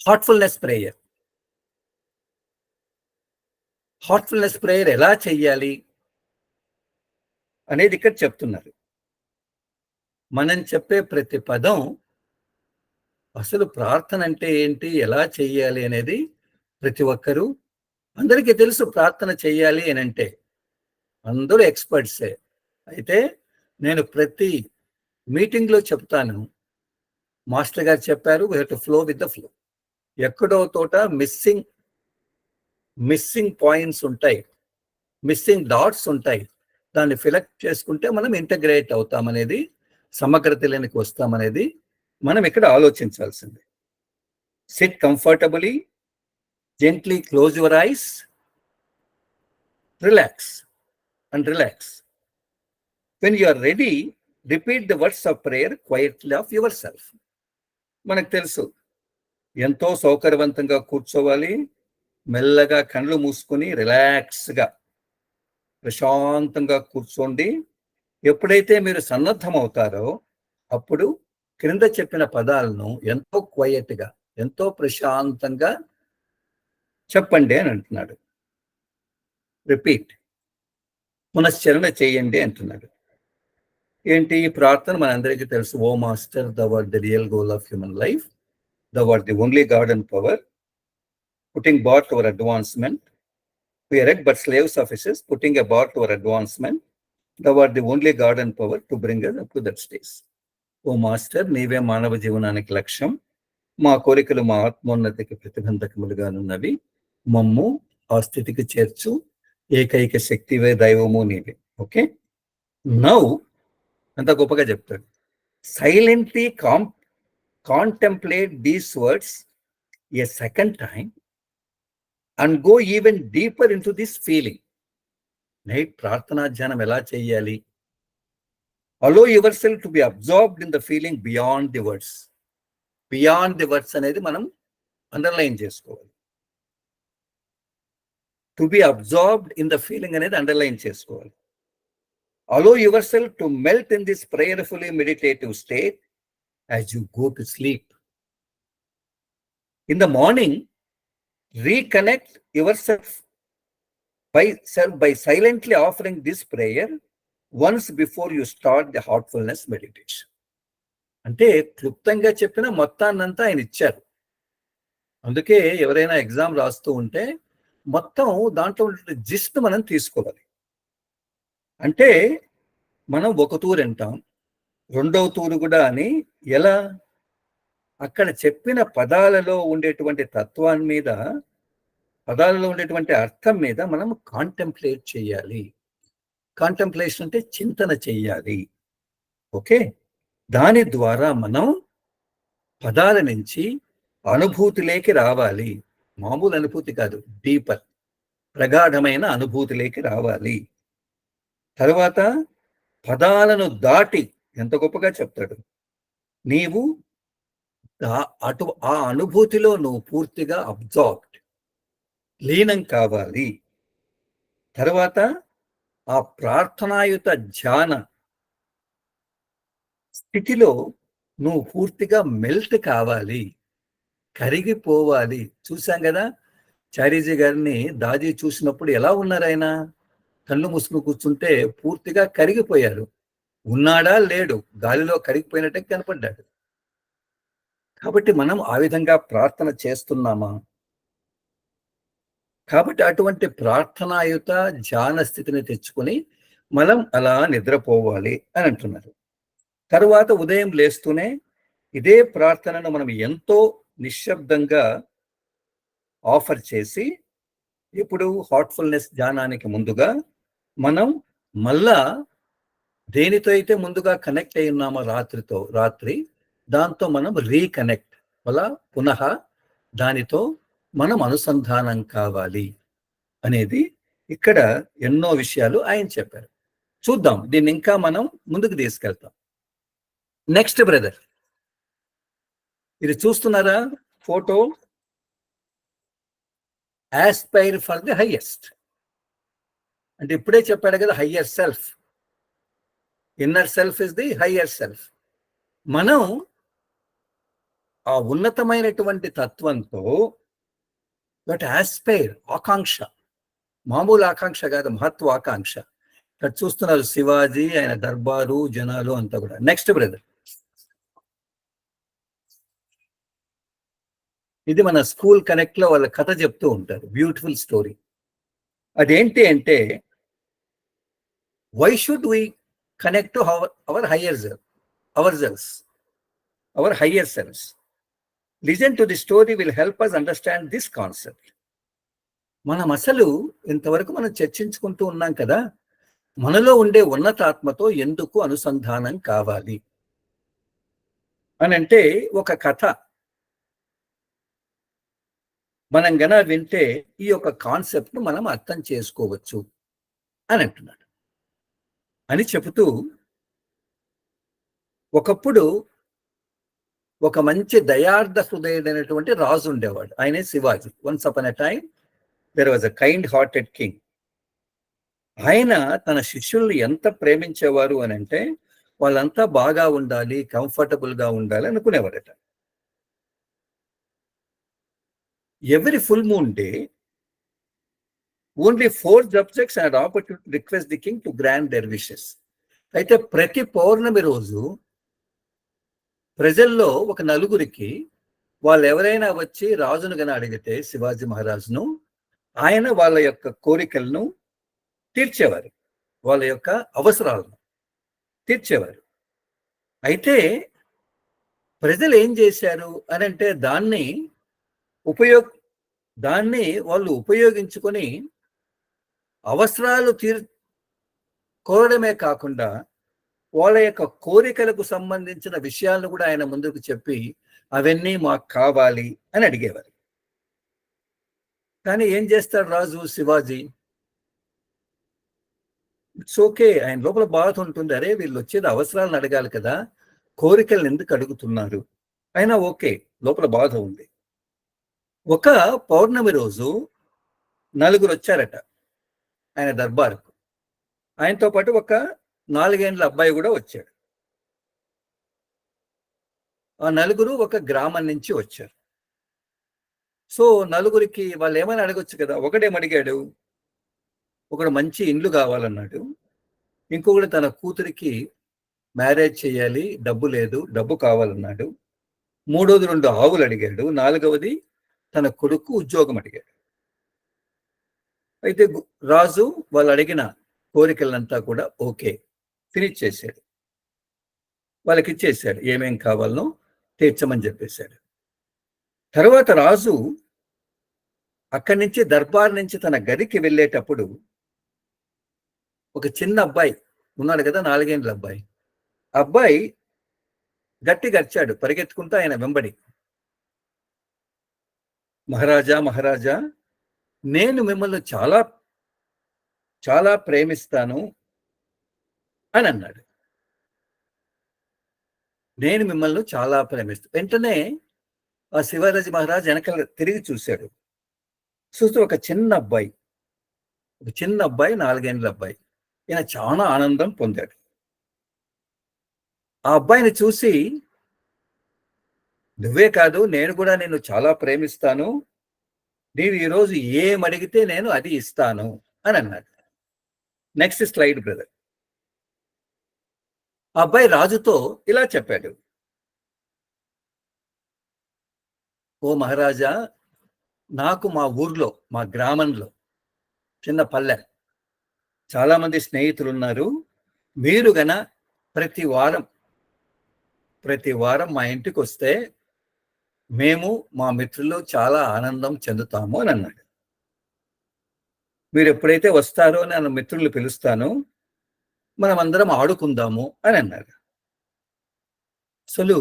Heartfulness prayer. Heartfulness prayer ఎలా చెయ్యాలి అనేది ఇక్కడ చెప్తున్నారు. మనం చెప్పే ప్రతి పదం అసలు ప్రార్థన అంటే ఏంటి, ఎలా చెయ్యాలి అనేది ప్రతి ఒక్కరూ, అందరికీ తెలుసు ప్రార్థన చెయ్యాలి అని అంటే, అందరూ ఎక్స్పర్ట్సే. అయితే నేను ప్రతి మీటింగ్లో చెప్తాను, మాస్టర్ గారు చెప్పారు, we have to flow with the flow. ఎక్కడో తోట మిస్సింగ్ పాయింట్స్ ఉంటాయి, మిస్సింగ్ డాట్స్ ఉంటాయి. దాన్ని ఫిలప్ చేసుకుంటే మనం ఇంటగ్రేట్ అవుతామనేది, సమగ్రతలోనికి వస్తామనేది మనం ఇక్కడ ఆలోచించాల్సింది. SIT comfortably, gently close your eyes, relax. When you are ready, repeat the words of prayer quietly of yourself. మనకు తెలుసు, ఎంతో సౌకర్యవంతంగా కూర్చోవాలి, మెల్లగా కళ్ళు మూసుకొని రిలాక్స్గా ప్రశాంతంగా కూర్చోండి. ఎప్పుడైతే మీరు సన్నద్ధం అవుతారో అప్పుడు క్రింద చెప్పిన పదాలను ఎంతో క్వయట్గా, ఎంతో ప్రశాంతంగా చెప్పండి అని అంటున్నాడు. రిపీట్, పునశ్చరణ చేయండి అంటున్నాడు. ఏంటి ఈ ప్రార్థన? మనందరికీ తెలుసు, O master, thou art the real goal of human life, thou art the only God and power, putting bar to our advancement. We are but slaves of his, putting a bar to our advancement. Thou art the only God and power to bring us up to that stage. ఓ master, నీవే మానవ జీవనానికి లక్ష్యం, మా కోరికలు మా ఆత్మోన్నతికి ప్రతిబంధకములుగానున్నవి, మమ్ము ఆ స్థితికి చేర్చు, ఏకైక శక్తివే దైవము నీవే. ఓకే, నౌ అంత గొప్పగా చెప్తాడు. Silently contemplate these words A second time and go even deeper into this feeling. Night ప్రార్థనా ధ్యానం ఎలా చేయాలి? Allow yourself to be absorbed in the feeling beyond the words. Beyond the words అనేది మనం underline చేసుకోవాలి. To be absorbed in the feeling అనేది underline చేసుకోవాలి. Allow yourself to melt in this prayerfully meditative state as you go to sleep. In the morning, reconnect yourself by silently offering this prayer once before you start the heartfulness meditation. అంటే క్లుప్తంగా చెప్పిన మొత్తాన్నంతా ఆయన ఇచ్చారు. అందుకే ఎవరైనా exam రాస్తూ ఉంటే మొత్తం దాంట్లో జిస్ట్ మనం తీసుకోవాలి. అంటే మనం ఒక తూరు వింటాం, రెండవ తూరు కూడా అని, ఎలా అక్కడ చెప్పిన పదాలలో ఉండేటువంటి తత్వాన్ని మీద, పదాలలో ఉండేటువంటి అర్థం మీద మనం కాంటెంప్లేట్ చేయాలి. కాంటెంప్లేషన్ అంటే చింతన చెయ్యాలి. ఓకే, దాని ద్వారా మనం పదాల నుంచి అనుభూతిలోకి రావాలి. మామూలు అనుభూతి కాదు, డీపర్, ప్రగాఢమైన అనుభూతిలోకి రావాలి. తర్వాత పదాలను దాటి, ఎంత గొప్పగా చెప్తాడు, నీవు ఆ అనుభూతిలో నువ్వు పూర్తిగా అబ్జార్బ్డ్, లీనం కావాలి. తర్వాత ఆ ప్రార్థనాయుత ధ్యాన స్థితిలో నువ్వు పూర్తిగా మెల్ట్ కావాలి, కరిగిపోవాలి. చూసాం గదా! చారీజీ గారిని దాది చూసినప్పుడు ఎలా ఉన్నారాయన? కళ్ళు మూసుకొని కూర్చుంటే పూర్తిగా కరిగిపోయారు. ఉన్నాడా? లేడు. గాలిలో కరిగిపోయినట్టే కనపడ్డాడు. కాబట్టి మనం ఆ విధంగా ప్రార్థన చేస్తున్నామా? కాబట్టి అటువంటి ప్రార్థనాయుత ధ్యాన స్థితిని తెచ్చుకొని మనం అలా నిద్రపోవాలి అని అంటున్నారు. తరువాత ఉదయం లేస్తూనే ఇదే ప్రార్థనను మనం ఎంతో నిశ్శబ్దంగా ఆఫర్ చేసి, ఇప్పుడు హార్ట్‌ఫుల్‌నెస్ ధ్యానానికి ముందుగా మనం మళ్ళా దేనితో అయితే ముందుగా కనెక్ట్ అయి ఉన్నామో రాత్రి దాంతో మనం రీకనెక్ట్ అలా పునః దానితో మనం అనుసంధానం కావాలి అనేది ఇక్కడ ఎన్నో విషయాలు ఆయన చెప్పారు. చూద్దాం, దీన్ని ఇంకా మనం ముందుకు తీసుకెళ్తాం. నెక్స్ట్ బ్రదర్, ఇది చూస్తున్నారా photo? Aspire for the highest అంటే ఇప్పుడే చెప్పాడు కదా, higher self. Inner self is the higher self. మనం ఆ ఉన్నతమైనటువంటి తత్వంతో దట్ ఆస్పైర్, ఆకాంక్ష, మామూలు ఆకాంక్ష కాదు, మహత్వాకాంక్ష. ఇక్కడ చూస్తున్నారు శివాజీ, ఆయన దర్బారు, జనాలు అంతా కూడా. నెక్స్ట్ బ్రదర్, ఇది మన స్కూల్ కనెక్ట్ లో వాళ్ళ కథ చెప్తూ ఉంటారు, బ్యూటిఫుల్ స్టోరీ. అదేంటి అంటే, why should we connect to our higher self, our higher selves. Listen to the story will help us understand this concept. మనం అసలు ఇంతవరకు మనం చర్చించుకుంటూ ఉన్నాం కదా, మనలో ఉండే ఉన్నతాత్మతో ఎందుకు అనుసంధానం కావాలి అని అంటే ఒక కథ మనం గన వింటే ఈ యొక్క కాన్సెప్ట్ ను మనం అర్థం చేసుకోవచ్చు అని అంటున్నాడు. అని చెబుతూ, ఒకప్పుడు ఒక మంచి దయార్థ హృదయుడైనటువంటి రాజు ఉండేవాడు. ఆయనే Shivaji. Once upon a time there was a kind hearted king. ఆయన తన శిష్యుల్ని ఎంత ప్రేమించేవారు అని అంటే, వాళ్ళంతా బాగా ఉండాలి, కంఫర్టబుల్ గా ఉండాలి అనుకునేవారట. Every full moon day only 4 subjects and opportunity request the king to grant their wishes. అయితే ప్రతి పౌర్ణమి రోజు ప్రజల్లో ఒక నలుగురికి వాళ్ళు ఎవరైనా వచ్చి రాజును గన అడిగితే, శివాజీ మహారాజును, ఆయన వాళ్ళ యొక్క కోరికలను తీర్చేవారు, వాళ్ళ యొక్క అవసరాలను తీర్చేవారు. అయితే ప్రజలు ఏం చేశారు అని అంటే, దాన్ని వాళ్ళు ఉపయోగించుకొని అవసరాలు కోరడమే కాకుండా వాళ్ళ యొక్క కోరికలకు సంబంధించిన విషయాలను కూడా ఆయన ముందుకు చెప్పి, అవన్నీ మాకు కావాలి అని అడిగేవారు. కానీ ఏం చేస్తాడు రాజు శివాజీ? ఇట్స్ ఓకే, ఆయన లోపల బాధ ఉంటుంది. అరే, వీళ్ళు వచ్చేది అవసరాలను అడగాలి కదా, కోరికలను ఎందుకు అడుగుతున్నారు? అయినా ఓకే, లోపల బాధ ఉంది. ఒక పౌర్ణమి రోజు నలుగురు వచ్చారట ఆయన దర్బారుకు. ఆయనతో పాటు ఒక 4 ఏళ్ల అబ్బాయి కూడా వచ్చాడు. ఆ నలుగురు ఒక గ్రామం నుంచి వచ్చారు. సో నలుగురికి వాళ్ళు ఏమైనా అడగొచ్చు కదా. ఒకడేమడిగాడు, ఒకడు మంచి ఇండ్లు కావాలన్నాడు. ఇంకొకడు తన కూతురికి మ్యారేజ్ చేయాలి, డబ్బు లేదు, డబ్బు కావాలన్నాడు. మూడోది 2 ఆవులు అడిగాడు. 4వది తన కొడుకు ఉద్యోగం అడిగాడు. అయితే రాజు వాళ్ళు అడిగిన కోరికలంతా కూడా ఓకే, ఫినిష్ చేశాడు. వాళ్ళకి ఇచ్చేసాడు, ఏమేం కావాలనో తీర్చమని చెప్పేశాడు. తర్వాత రాజు అక్కడి నుంచి దర్బార్ నుంచి తన గదికి వెళ్ళేటప్పుడు ఒక చిన్న అబ్బాయి ఉన్నాడు కదా, 4 ఏళ్ల అబ్బాయి. అబ్బాయి గట్టిగా అరిచాడు పరిగెత్తుకుంటూ ఆయన వెంబడి, మహారాజా మహారాజా, నేను మిమ్మల్ని చాలా చాలా ప్రేమిస్తాను అని అన్నాడు. నేను మిమ్మల్ని చాలా ప్రేమిస్తాను. వెంటనే ఆ శివాజీ మహారాజ్ వెనకాల తిరిగి చూశాడు. చూస్తూ ఒక చిన్న అబ్బాయి 4 ఏళ్ల అబ్బాయి. ఈయన చాలా ఆనందం పొందాడు. ఆ అబ్బాయిని చూసి, నువ్వే కాదు నేను కూడా నిన్ను చాలా ప్రేమిస్తాను. నీవు ఈరోజు ఏమడిగితే నేను అది ఇస్తాను అని అన్నాడు. Next slide brother. ఆ అబ్బాయి రాజుతో ఇలా చెప్పాడు. ఓ మహారాజా, నాకు మా ఊర్లో, మా గ్రామంలో చిన్న పల్లె, చాలా మంది స్నేహితులున్నారు. మీరు గన ప్రతి వారం మా ఇంటికి వస్తే మేము మా మిత్రులు చాలా ఆనందం చెందుతాము అని అన్నాడు. మీరు ఎప్పుడైతే వస్తారో నేను మిత్రులు పిలుస్తాను, మనం అందరం ఆడుకుందాము అని అన్నాడు. అసలు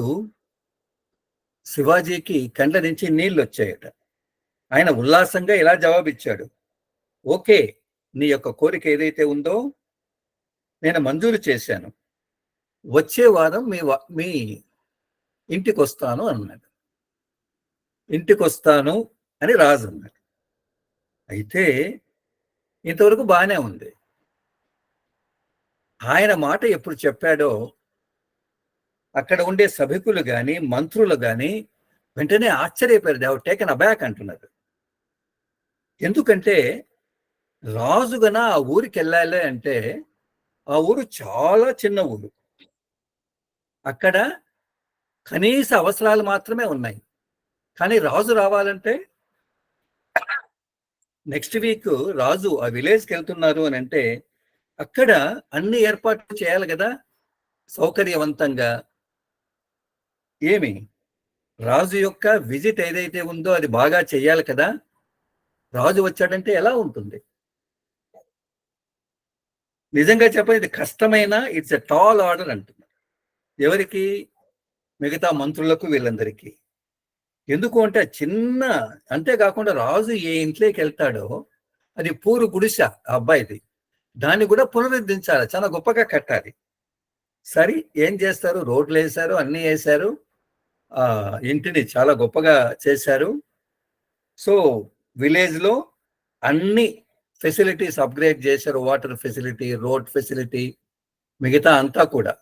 శివాజీకి కండ్ల నుంచి నీళ్ళు వచ్చాయట. ఆయన ఉల్లాసంగా ఇలా జవాబిచ్చాడు. ఓకే, నీ యొక్క కోరిక ఏదైతే ఉందో నేను మంజూరు చేశాను. వచ్చే వారం మీ ఇంటికి వస్తాను అన్నాడు. ఇంటికి వస్తాను అని రాజు అన్నాడు. అయితే ఇంతవరకు బాగానే ఉంది. ఆయన మాట ఎప్పుడు చెప్పాడో అక్కడ ఉండే సభికులు గాని, మంత్రులు గాని వెంటనే ఆశ్చర్యపోయారు. దే హావ్ టేకెన్ అబ్యాక్ అంటున్నారు. ఎందుకంటే రాజు గన ఆ ఊరికి వెళ్ళాలి అంటే, ఆ ఊరు చాలా చిన్న ఊరు. అక్కడ కనీస అవసరాలు మాత్రమే ఉన్నాయి. కానీ రాజు రావాలంటే నెక్స్ట్ వీక్ రాజు ఆ విలేజ్కి వెళ్తున్నారు అని అంటే అక్కడ అన్ని ఏర్పాట్లు చేయాలి కదా, సౌకర్యవంతంగా. ఏమి రాజు యొక్క విజిట్ ఏదైతే ఉందో అది బాగా చెయ్యాలి కదా. రాజు వచ్చాడంటే ఎలా ఉంటుంది? నిజంగా చెప్పండి, ఇది కష్టమైన, ఇట్స్ ఎ టాల్ ఆర్డర్ అంటున్నారు. ఎవరికి? మిగతా మంత్రులకు, వీళ్ళందరికీ. ఎందుకు అంటే చిన్న, అంతేకాకుండా రాజు ఏ ఇంట్లోకి వెళ్తాడో అది పూరు గుడిసె ఆ అబ్బాయిది, దాన్ని కూడా పునరుద్ధరించాలి, చాలా గొప్పగా కట్టాలి. సరే, ఏం చేస్తారు? రోడ్లు వేశారు, అన్ని వేశారు, ఆ ఇంటిని చాలా గొప్పగా చేశారు. సో విలేజ్ లో అన్ని ఫెసిలిటీస్ అప్గ్రేడ్ చేశారు. వాటర్ ఫెసిలిటీ, రోడ్ ఫెసిలిటీ, మిగతా అంతా కూడా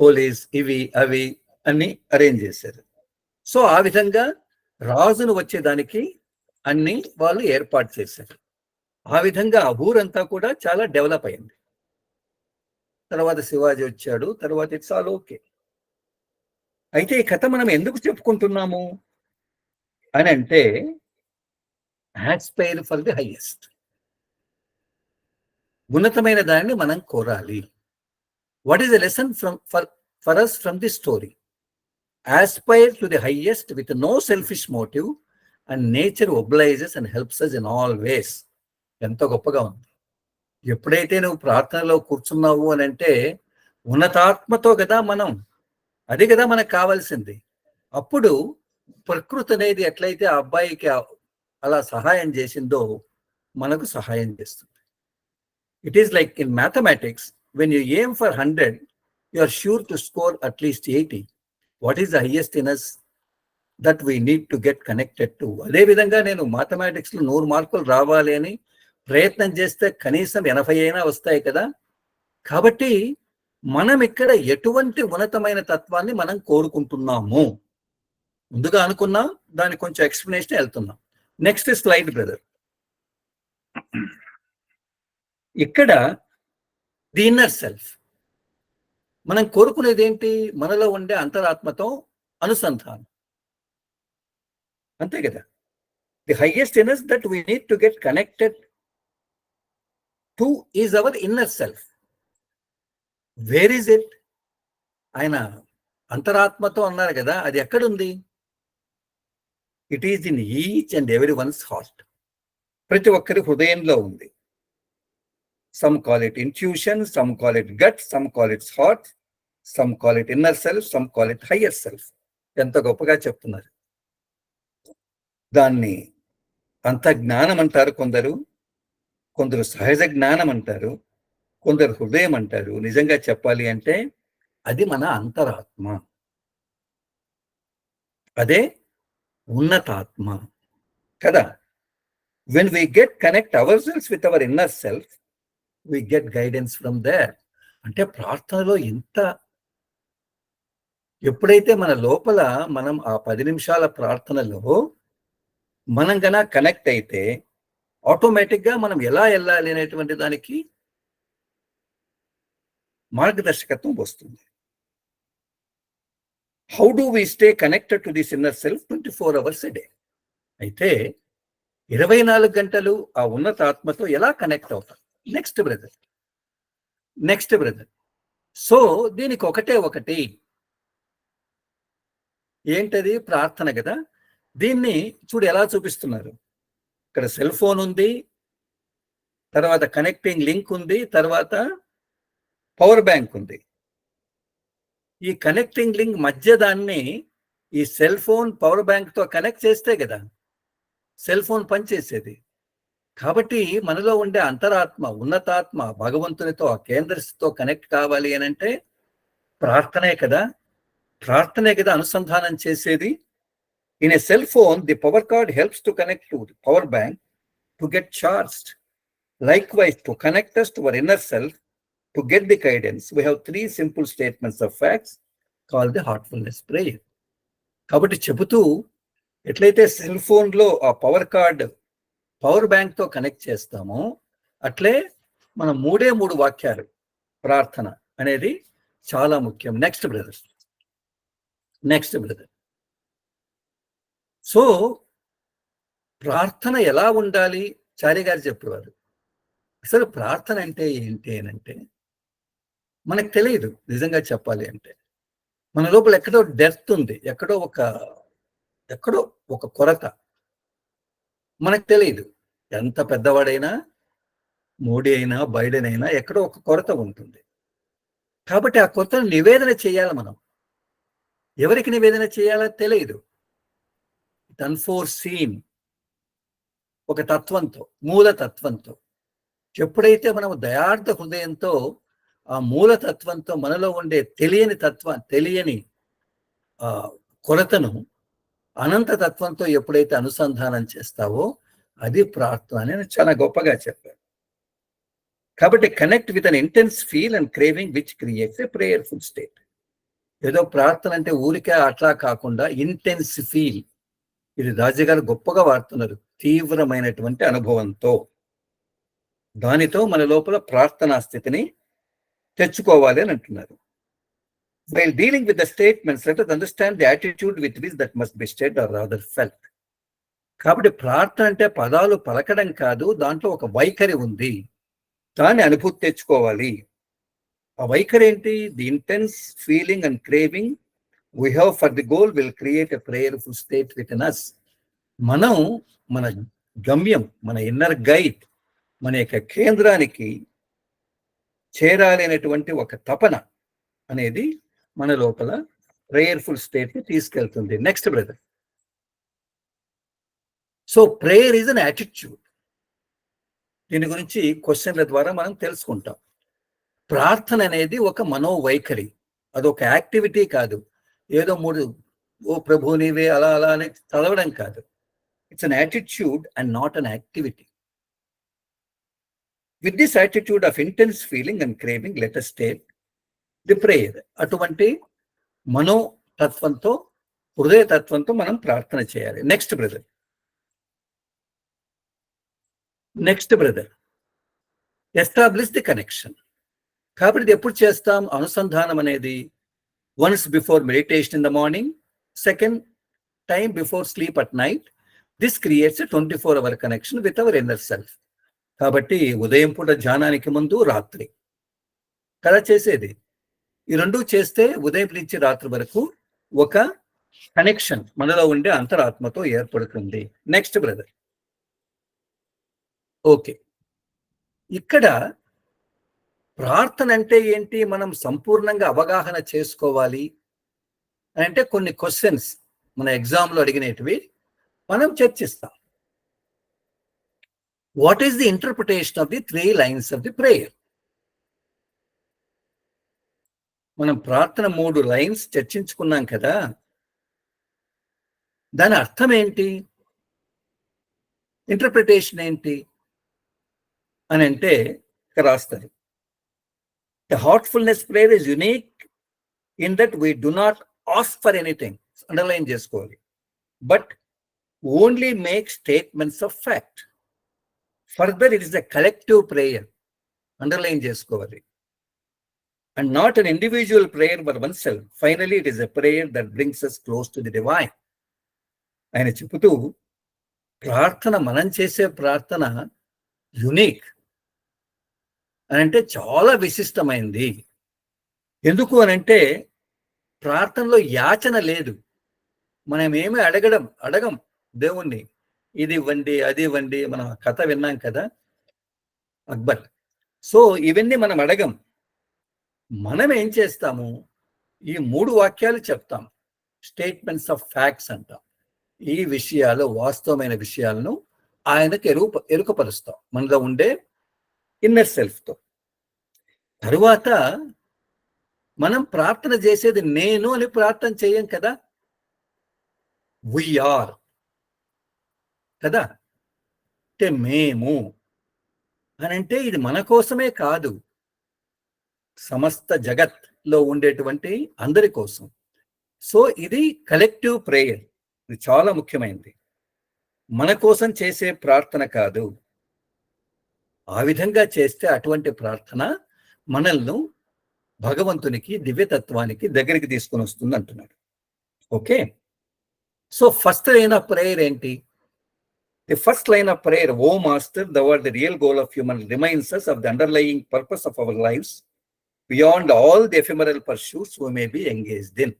పోలీస్, ఇవి అవి అన్ని అరేంజ్ చేశారు. సో ఆ విధంగా రాజును వచ్చేదానికి అన్ని వాళ్ళు ఏర్పాటు చేశారు. ఆ విధంగా ఆ ఊరంతా కూడా చాలా డెవలప్ అయింది. తర్వాత శివాజీ వచ్చాడు, తర్వాత ఇట్స్ ఆల్ ఓకే. అయితే ఈ కథ మనం ఎందుకు చెప్పుకుంటున్నాము అని అంటే, ఆస్పైర్ ఫర్ ది హైయెస్ట్, ఉన్నతమైన దాన్ని మనం కోరాలి. What is the lesson for us from the story? Aspire to the highest with no selfish motive and nature obliges and helps us in all ways. ఎంతో గొప్పగా ఉంది. ఎప్పుడైతే నువ్వు ప్రార్థనలో కూర్చున్నావు అని అంటే ఉన్నతాత్మతో కదా మనం, అది కదా మనకు కావాల్సింది. అప్పుడు ప్రకృతి అనేది ఎట్లయితే ఆ అబ్బాయికి అలా సహాయం చేసిందో మనకు సహాయం చేస్తుంది. It is like in mathematics, when you aim for 100, you are sure to score at least 80. What is the highest in us that we need to get connected to. అదేవిధంగా నేను మ్యాథమెటిక్స్లో 100 మార్కులు రావాలి అని ప్రయత్నం చేస్తే కనీసం 80 అయినా వస్తాయి కదా. కాబట్టి మనం ఇక్కడ ఎటువంటి ఉన్నతమైన తత్వాన్ని మనం కోరుకుంటున్నాము ముందుగా అనుకున్నాం, దాని కొంచెం ఎక్స్ప్లెనేషన్ వెళ్తున్నాం. Next slide brother. ఇక్కడ ది ఇన్నర్ సెల్ఫ్, మనం కోరుకునేది ఏంటి? మనలో ఉండే అంతరాత్మతో అనుసంధానం, అంతే కదా. The highest in us that we need to get connected to is our inner self. Where is it? ఆయన అంతరాత్మతో అన్నారు కదా, అది ఎక్కడుంది? It is in each and every one's heart. ప్రతి ఒక్కరి హృదయంలో ఉంది. Some call it intuition, some call it gut, some call it's heart, some call it inner self, some call it higher self. ఎంత గొప్పగా చెప్తున్నారు. దాన్ని అంత జ్ఞానం అంటారు కొందరు, కొందరు సహజ జ్ఞానం అంటారు, కొందరు హృదయం అంటారు. నిజంగా చెప్పాలి అంటే అది మన అంతరాత్మ, అదే ఉన్నతాత్మ కదా. When we get connect our selves with our inner self, we get guidance from there. అంటే ప్రార్థనలో ఎంత ఎప్పుడైతే మన లోపల మనం ఆ 10 నిమిషాల ప్రార్థనలో మనం గన కనెక్ట్ అయితే ఆటోమేటిక్గా మనం ఎలా వెళ్ళాలి అనేటువంటి దానికి మార్గదర్శకత్వం వస్తుంది. How do we stay connected to this inner self 24 hours a day? అయితే 24 గంటలు ఆ ఉన్నత ఆత్మతో ఎలా కనెక్ట్ అవుతాం? Next brother. సో దీనికి ఒకటి ఏంటది? ప్రార్థన కదా. దీన్ని చూడు ఎలా చూపిస్తున్నారు. ఇక్కడ సెల్ ఫోన్ ఉంది, తర్వాత కనెక్టింగ్ లింక్ ఉంది, తర్వాత పవర్ బ్యాంక్ ఉంది. ఈ కనెక్టింగ్ లింక్ మధ్య దాన్ని ఈ సెల్ ఫోన్ పవర్ బ్యాంక్ తో కనెక్ట్ చేస్తే కదా సెల్ ఫోన్ పనిచేసేది. కాబట్టి మనలో ఉండే అంతరాత్మ, ఉన్నతాత్మ, భగవంతునితో ఆ కేంద్రస్థితితో కనెక్ట్ కావాలి అని అంటే ప్రార్థనే కదా అనుసంధానం చేసేది. In a cell phone the power card helps to connect to the power bank to get charged. Likewise, to connect us to our inner self, to get the guidance, we have 3 simple statements of facts called the heartfulness prayer. కాబట్టి చెబుతూ ఎట్లయితే cell ఫోన్లో ఆ power bank తో connect చేస్తామో అట్లే మనం 3 వాక్యాలు ప్రార్థన అనేది చాలా ముఖ్యం. Next brother. సో ప్రార్థన ఎలా ఉండాలి? చారి గారు చెప్పేవారు. అసలు ప్రార్థన అంటే ఏంటి అని అంటే మనకు తెలియదు. నిజంగా చెప్పాలి అంటే మన లోపల ఎక్కడో డెప్త్ ఉంది, ఎక్కడో ఒక కొరత మనకు తెలియదు. ఎంత పెద్దవాడైనా, మోడీ అయినా, బైడెన్ అయినా ఎక్కడో ఒక కొరత ఉంటుంది. కాబట్టి ఆ కొరతను నివేదన చేయాలి. మనం ఎవరికి నివేదన చేయాలో తెలియదు. అన్ఫోర్సీన్ ఒక తత్వంతో, మూలతత్వంతో ఎప్పుడైతే మనం దయార్థ హృదయంతో ఆ మూలతత్వంతో మనలో ఉండే తెలియని కొరతను అనంత తత్వంతో ఎప్పుడైతే అనుసంధానం చేస్తావో అది ప్రార్థన అని చాలా గొప్పగా చెప్పారు. కాబట్టి connect with an intense feel and craving which creates a prayerful state. ఏదో ప్రార్థన అంటే ఊరికే అట్లా కాకుండా ఇంటెన్స్ ఫీల్, ఇది రాజుగారు గొప్పగా వాడుతున్నారు. తీవ్రమైనటువంటి అనుభవంతో దానితో మన లోపల ప్రార్థనా స్థితిని తెచ్చుకోవాలి అని అంటున్నారు. While dealing with the statements, let us understand the attitude with which that must be said or rather felt. కాబట్టి ప్రార్థన అంటే పదాలు పలకడం కాదు, దాంట్లో ఒక వైఖరి ఉంది, దాన్ని అనుభూతి తెచ్చుకోవాలి. ఆ వైఖరి ఏంటి? The intense feeling and craving we have for the goal will create a prayerful state within us. మనం మన గమ్యం, మన ఇన్నర్ గైడ్, మన యొక్క కేంద్రానికి చేరాలి అనేటువంటి ఒక తపన అనేది మన లోపల ప్రేయర్ఫుల్ స్టేట్ ని తీసుకెళ్తుంది. Next brother. So prayer is an attitude. దీని గురించి క్వశ్చన్ల ద్వారా మనం తెలుసుకుంటాం. ప్రార్థన అనేది ఒక మనోవైఖరి, అదొక యాక్టివిటీ కాదు. ఏదో 3 ఓ ప్రభు నీవే అలా అని చదవడం కాదు. It's an attitude and not an activity. With this attitude of intense feeling and craving, let us state the prayer. అటువంటి మనోతత్వంతో, హృదయతత్వంతో మనం ప్రార్థన చేయాలి. Next brother. Establish the connection. కాబట్టి ఇది ఎప్పుడు చేస్తాం? అనుసంధానం అనేది once before meditation in the morning, second time before sleep at night. This creates 24 hour connection with our inner self. కాబట్టి ఉదయం పూట ధ్యానానికి ముందు, రాత్రి కదా చేసేది. ఈ 2 చేస్తే ఉదయం నుంచి రాత్రి వరకు ఒక కనెక్షన్ మనలో ఉండే అంతరాత్మతో ఏర్పడుతుంది. Next brother. ఓకే, ఇక్కడ ప్రార్థన అంటే ఏంటి మనం సంపూర్ణంగా అవగాహన చేసుకోవాలి అంటే కొన్ని క్వశ్చన్స్ మన ఎగ్జామ్లో అడిగినవి మనం చర్చిస్తాం. What is the interpretation of the 3 lines of the prayer? మనం ప్రార్థన 3 lines చర్చించుకున్నాం కదా, దాని అర్థం ఏంటి, ఇంటర్ప్రిటేషన్ ఏంటి అని అంటే ఇక్కడ రాస్తారు. The heartfulness prayer is unique in that we do not ask for anything, underline చేసుకోవాలి. But only make statements of fact. Further it is a collective prayer, underline చేసుకోవాలి. And not an individual prayer for oneself. Finally it is a prayer that brings us close to the divine. ఆయన చెబుతూ, ప్రార్థన, మనం చేసే ప్రార్థన unique అని అంటే చాలా విశిష్టమైంది. ఎందుకు అనంటే ప్రార్థనలో యాచన లేదు. మనం ఏమి అడగం దేవుణ్ణి, ఇది ఇవ్వండి అది ఇవ్వండి. మనం కథ విన్నాం కదా అక్బర్. సో ఇవన్నీ మనం అడగం. మనం ఏం చేస్తాము, ఈ 3 వాక్యాలు చెప్తాం, స్టేట్మెంట్స్ ఆఫ్ ఫ్యాక్ట్స్ అంటాం. ఈ విషయాలు, వాస్తవమైన విషయాలను ఆయనకు ఎరుకపరుస్తాం మనలో ఉండే ఇన్నర్ సెల్ఫ్తో. తరువాత మనం ప్రార్థన చేసేది నేను అని ప్రార్థన చేయం కదా, వీఆర్ కదా. అంటే మేము అని అంటే ఇది మన కోసమే కాదు, సమస్త జగత్లో ఉండేటువంటి అందరి కోసం. సో ఇది కలెక్టివ్ ప్రేయర్. ఇది చాలా ముఖ్యమైనది. మన కోసం చేసే ప్రార్థన కాదు. ఆ విధంగా చేస్తే అటువంటి ప్రార్థన మనల్ని భగవంతునికి, దివ్యతత్వానికి దగ్గరికి తీసుకొని వస్తుంది అంటున్నాడు. Okay. So first line of prayer ఏంటి? The first line of prayer, O master, thou art the real goal of human reminds us of the underlying purpose of our lives beyond all the ephemeral pursuits we may be engaged in.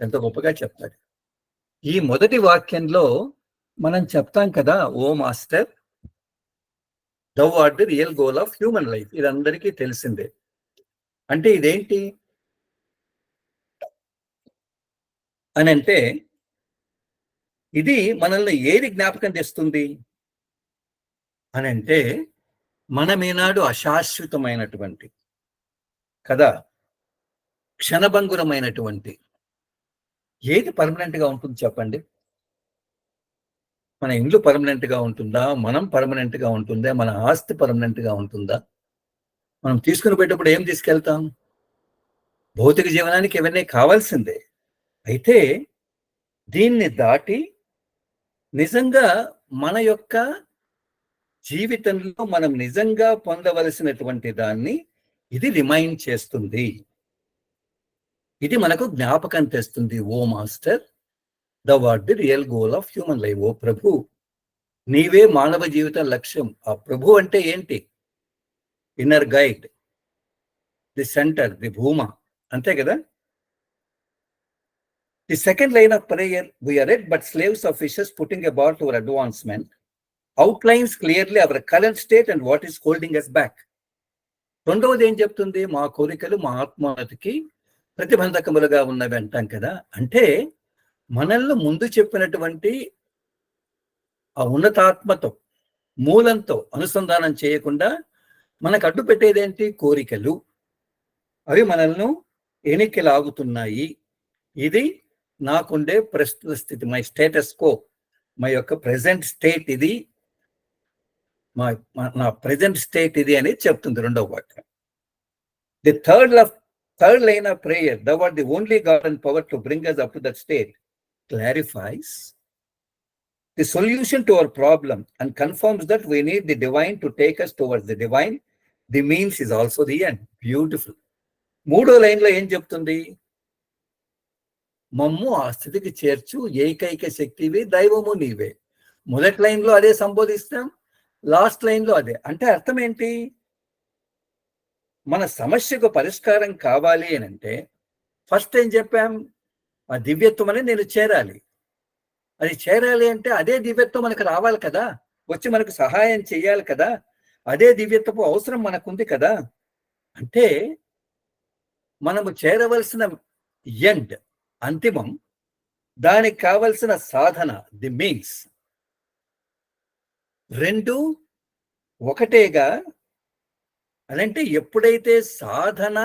ఎంత గొప్పగా చెప్తాడు. ఈ మొదటి వాక్యంలో మనం చెప్తాం కదా, O master, thou art the real goal of human life. ఇది అందరికీ తెలిసిందే. అంటే ఇదేంటి అని అంటే, ఇది మనల్ని ఏది జ్ఞాపకం తెస్తుంది అని అంటే, మనమేనాడు అశాశ్వతమైనటువంటి కదా, క్షణభంగురమైనటువంటి, ఏది పర్మనెంట్ గా ఉంటుంది చెప్పండి? మన ఇల్లు పర్మనెంట్ గా ఉంటుందా? మనం పర్మనెంట్ గా ఉంటుందా? మన ఆస్తి పర్మనెంట్ గా ఉంటుందా? మనం తీసుకుని పోయేటప్పుడు ఏం తీసుకెళ్తాం? భౌతిక జీవనానికి ఇవన్నీ కావాల్సిందే. అయితే దీన్ని దాటి నిజంగా మన యొక్క జీవితంలో మనం నిజంగా పొందవలసినటువంటి దాన్ని ఇది రిమైండ్ చేస్తుంది. ఇది మనకు జ్ఞాపకం తెస్తుంది. O master, the what the real goal of human life. ఓ ప్రభు, నీవే మానవ జీవిత లక్ష్యం. ఆ ప్రభు అంటే ఏంటి? Inner guide, the centre, the భూమ, అంతే కదా. The second line of prayer, we are yet but slaves of fishes putting about our advancement, outlines clearly our current state and what is holding us back. రెండవది ఏం చెప్తుంది? మా కోరికలు మా ఆత్మకి ప్రతిబంధకములుగా ఉన్నవి అంటాం కదా. అంటే మనల్ని ముందు చెప్పినటువంటి ఆ ఉన్నతాత్మతో, మూలంతో అనుసంధానం చేయకుండా మనకు అడ్డు పెట్టేదేంటి? కోరికలు. అవి మనల్ని ఎనికిలాగుతున్నాయి. ఇది నాకుండే ప్రస్తుత స్థితి, మై స్టేటస్ కో, మా యొక్క ప్రెసెంట్ స్టేట్ ఇది, నా ప్రెసెంట్ స్టేట్ ఇది అని చెప్తుంది రెండవ వాక్యం. The third line of prayer, thou art the only God and power to bring us up to that state, clarifies the solution to our problem and confirms that we need the divine to take us towards the divine. The means is also the end. Beautiful. మూడో లైన్లో ఏం చెప్తుంది? మమ్ము ఆ స్థితికి చేర్చు, ఏకైక శక్తివి, దైవము నీవే. మొదటి లైన్లో అదే సంబోధిస్తాం, లాస్ట్ లైన్లో అదే. అంటే అర్థం ఏంటి? మన సమస్యకు పరిష్కారం కావాలి అని అంటే ఫస్ట్ ఏం చెప్పాం? ఆ దివ్యత్వం అని నేను చేరాలి. అది చేరాలి అంటే అదే దివ్యత్వం మనకు రావాలి కదా, వచ్చి మనకు సహాయం చేయాలి కదా. అదే దివ్యత్వపు అవసరం మనకుంది కదా. అంటే మనము చేరవలసిన ఎండ్, అంతిమం, దానికి కావలసిన సాధన, ది మీన్స్, రెండు ఒకటేగా. అదంటే ఎప్పుడైతే సాధన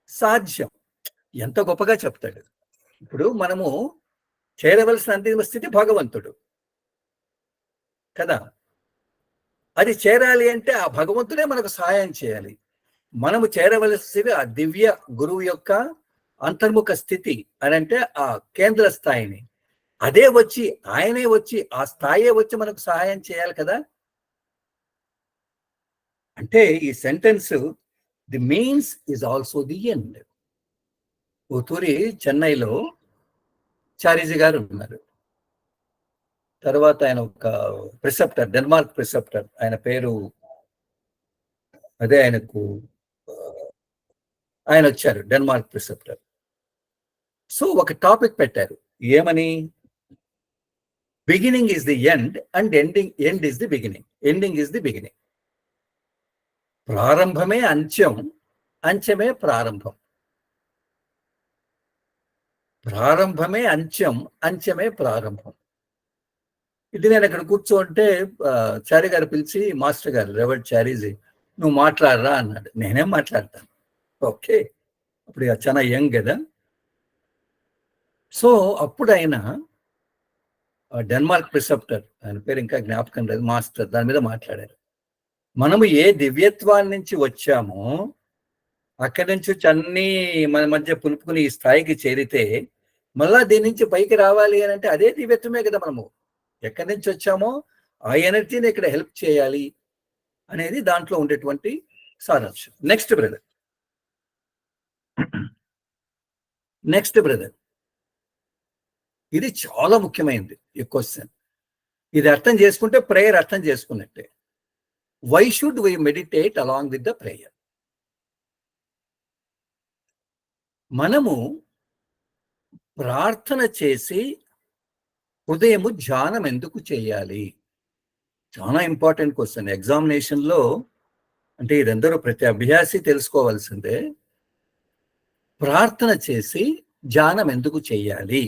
సాధ్యం, ఎంత గొప్పగా చెప్తాడు. ఇప్పుడు మనము చేరవలసిన అంతిమ స్థితి భగవంతుడు కదా. అది చేరాలి అంటే ఆ భగవంతుడే మనకు సహాయం చేయాలి. మనము చేరవలసినవి ఆ దివ్య గురువు యొక్క అంతర్ముఖ స్థితి అని అంటే ఆ కేంద్ర స్థాయిని, అదే వచ్చి ఆయనే వచ్చి ఆ స్థాయే వచ్చి మనకు సహాయం చేయాలి కదా. అంటే ఈ sentence the means is also the end. ఓతూరి చెన్నైలో చారీజీ గారు ఉన్నారు. తర్వాత ఆయన ఒక ప్రిసెప్టర్, డెన్మార్క్ ప్రిసెప్టర్, ఆయన పేరు అదే ఆయనకు ఆయన వచ్చారు డెన్మార్క్ ప్రిసెప్టర్. సో ఒక టాపిక్ పెట్టారు, ఏమని? Beginning is the end and end is the beginning, ending is the beginning. ప్రారంభమే అంత్యం, అంత్యమే ప్రారంభం. ప్రారంభమే అంత్యం, అంత్యమే ప్రారంభం. ఇది నేను అక్కడ కూర్చోంటే చారి గారు పిలిచి, మాస్టర్ గారు రెవర్డ్ చారీజీ, నువ్వు మాట్లాడరా అన్నాడు. నేనేం మాట్లాడతాను, ఓకే, అప్పుడు చాలా యంగ్ కదా. సో అప్పుడు ఆయన డెన్మార్క్ ప్రిసెప్టర్, ఆయన పేరు ఇంకా జ్ఞాపకం లేదు, మాస్టర్, దాని మీద మాట్లాడారు. మనము ఏ దివ్యత్వాల నుంచి వచ్చామో అక్కడి నుంచి వచ్చి అన్ని మన మధ్య పులుపుకుని ఈ స్థాయికి చేరితే మళ్ళా దీని నుంచి పైకి రావాలి అని అంటే అదే దివ్యత్వమే కదా. మనము ఎక్కడి నుంచి వచ్చామో ఆ ఎనర్జీని ఇక్కడ హెల్ప్ చేయాలి అనేది దాంట్లో ఉండేటువంటి సారాంశం. నెక్స్ట్ బ్రదర్, నెక్స్ట్ బ్రదర్, ఇది చాలా ముఖ్యమైనది ఈ క్వశ్చన్. ఇది అర్థం చేసుకుంటే ప్రేయర్ అర్థం చేసుకున్నట్టే. Why should we meditate along with the prayer? మనము ప్రార్థన చేసి హృదయము ధ్యానం ఎందుకు చేయాలి? చాలా ఇంపార్టెంట్ క్వశ్చన్. ఎగ్జామినేషన్లో అంటే ఇదందరూ ప్రతి అభ్యాసి తెలుసుకోవాల్సిందే. ప్రార్థన చేసి ధ్యానం ఎందుకు చేయాలి?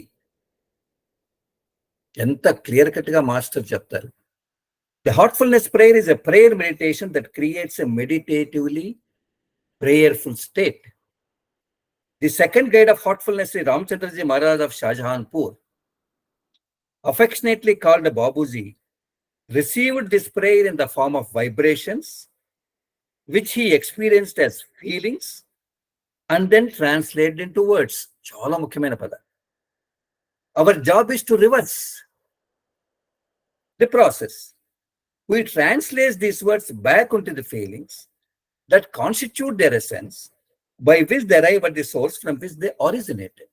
ఎంత క్లియర్ కట్గా మాస్టర్ చెప్తారు. The Heartfulness prayer is a prayer meditation that creates a meditatively prayerful state. The second guide of heartfulness is Ramchandraji Maharaj of Shahjahanpur, affectionately called Babuji, received this prayer in the form of vibrations, which he experienced as feelings and then translated into words. Chala mukhyamaina pada. Our job is to reverse the process. We translate these words back into the feelings that constitute their essence, by which they arrive at the source from which they originated.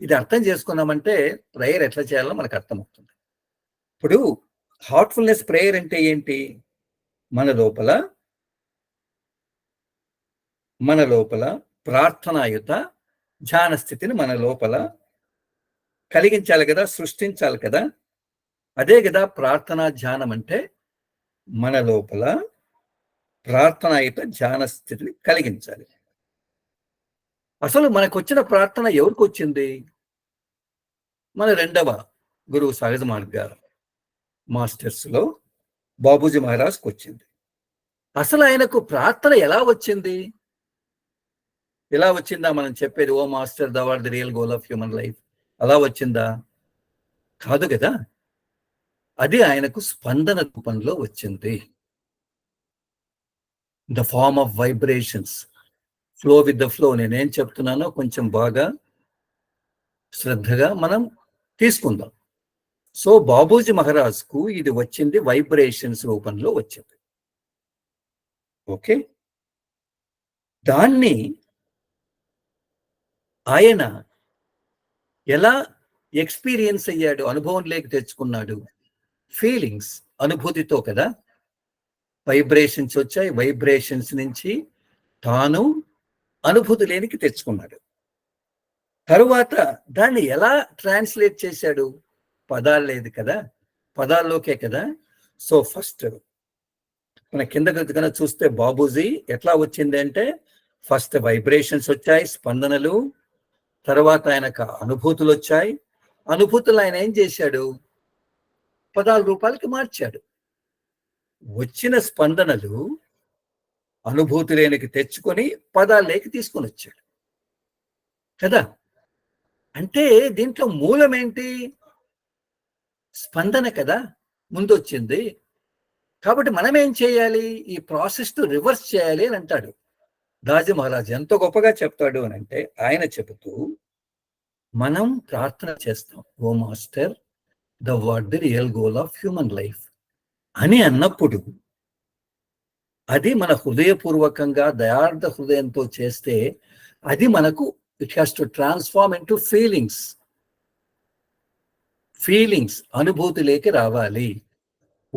ఇది అర్థం చేసుకున్నామంటే prayer ఎట్లా చేయాలో మనకు అర్థమవుతుంది. ఇప్పుడు Heartfulness prayer అంటే ఏంటి? మన లోపల ప్రార్థనాయుత ధ్యాన స్థితిని మన లోపల కలిగించాలి కదా, సృష్టించాలి కదా. అదే కదా ప్రార్థనా ధ్యానం అంటే. మన లోపల ప్రార్థనాయుత ధ్యాన స్థితిని కలిగించాలి. అసలు మనకు వచ్చిన ప్రార్థన ఎవరికి వచ్చింది? మన రెండవ గురువు సహజ మార్గ మాస్టర్స్ లో బాబూజీ మహారాజ్కి వచ్చింది. అసలు ఆయనకు ప్రార్థన ఎలా వచ్చింది? ఎలా వచ్చిందా మనం చెప్పేది, O master that are the real goal of human life, అలా వచ్చిందా? కాదు కదా. అది ఆయనకు స్పందన రూపంలో వచ్చింది. The form of vibrations, flow with the flow. నేనేం చెప్తున్నానో కొంచెం బాగా శ్రద్ధగా మనం తీసుకుందాం. సో బాబూజీ మహారాజ్కు ఇది వచ్చింది వైబ్రేషన్స్ రూపంలో వచ్చింది. ఓకే, దాన్ని ఆయన ఎలా ఎక్స్పీరియన్స్ అయ్యాడు, అనుభవంలోకి తెచ్చుకున్నాడు? ఫీలింగ్స్, అనుభూతితో కదా. వైబ్రేషన్స్ వచ్చాయి, వైబ్రేషన్స్ నుంచి తాను అనుభూతి లేనికి తెచ్చుకున్నాడు. తరువాత దాన్ని ఎలా ట్రాన్స్లేట్ చేశాడు? పదాలు లేదు కదా, పదాల్లోకే కదా. సో ఫస్ట్ మన కింద కనుక చూస్తే బాబూజీ ఎట్లా వచ్చింది అంటే, ఫస్ట్ వైబ్రేషన్స్ వచ్చాయి, స్పందనలు, తర్వాత ఆయనకు అనుభూతులు వచ్చాయి. అనుభూతులు ఆయన ఏం చేశాడు? పదాల రూపాలకి మార్చాడు. వచ్చిన స్పందనలు అనుభూతులేనికి తెచ్చుకొని పదాల్లోకి తీసుకొని వచ్చాడు కదా. అంటే దీంట్లో మూలం ఏంటి? స్పందన కదా ముందు వచ్చింది. కాబట్టి మనం ఏం చేయాలి? ఈ ప్రాసెస్ రివర్స్ చేయాలి అని అంటాడు. దాజీ మహారాజ్ ఎంత గొప్పగా చెప్తాడు అని అంటే, ఆయన చెబుతూ మనం ప్రార్థన చేస్తాం, O master the what the real goal of human life అని అన్నప్పుడు అది మన హృదయపూర్వకంగా దయార్థ హృదయంతో చేస్తే అది మనకు it has to transform into feelings అనుభూతిలోకి రావాలి.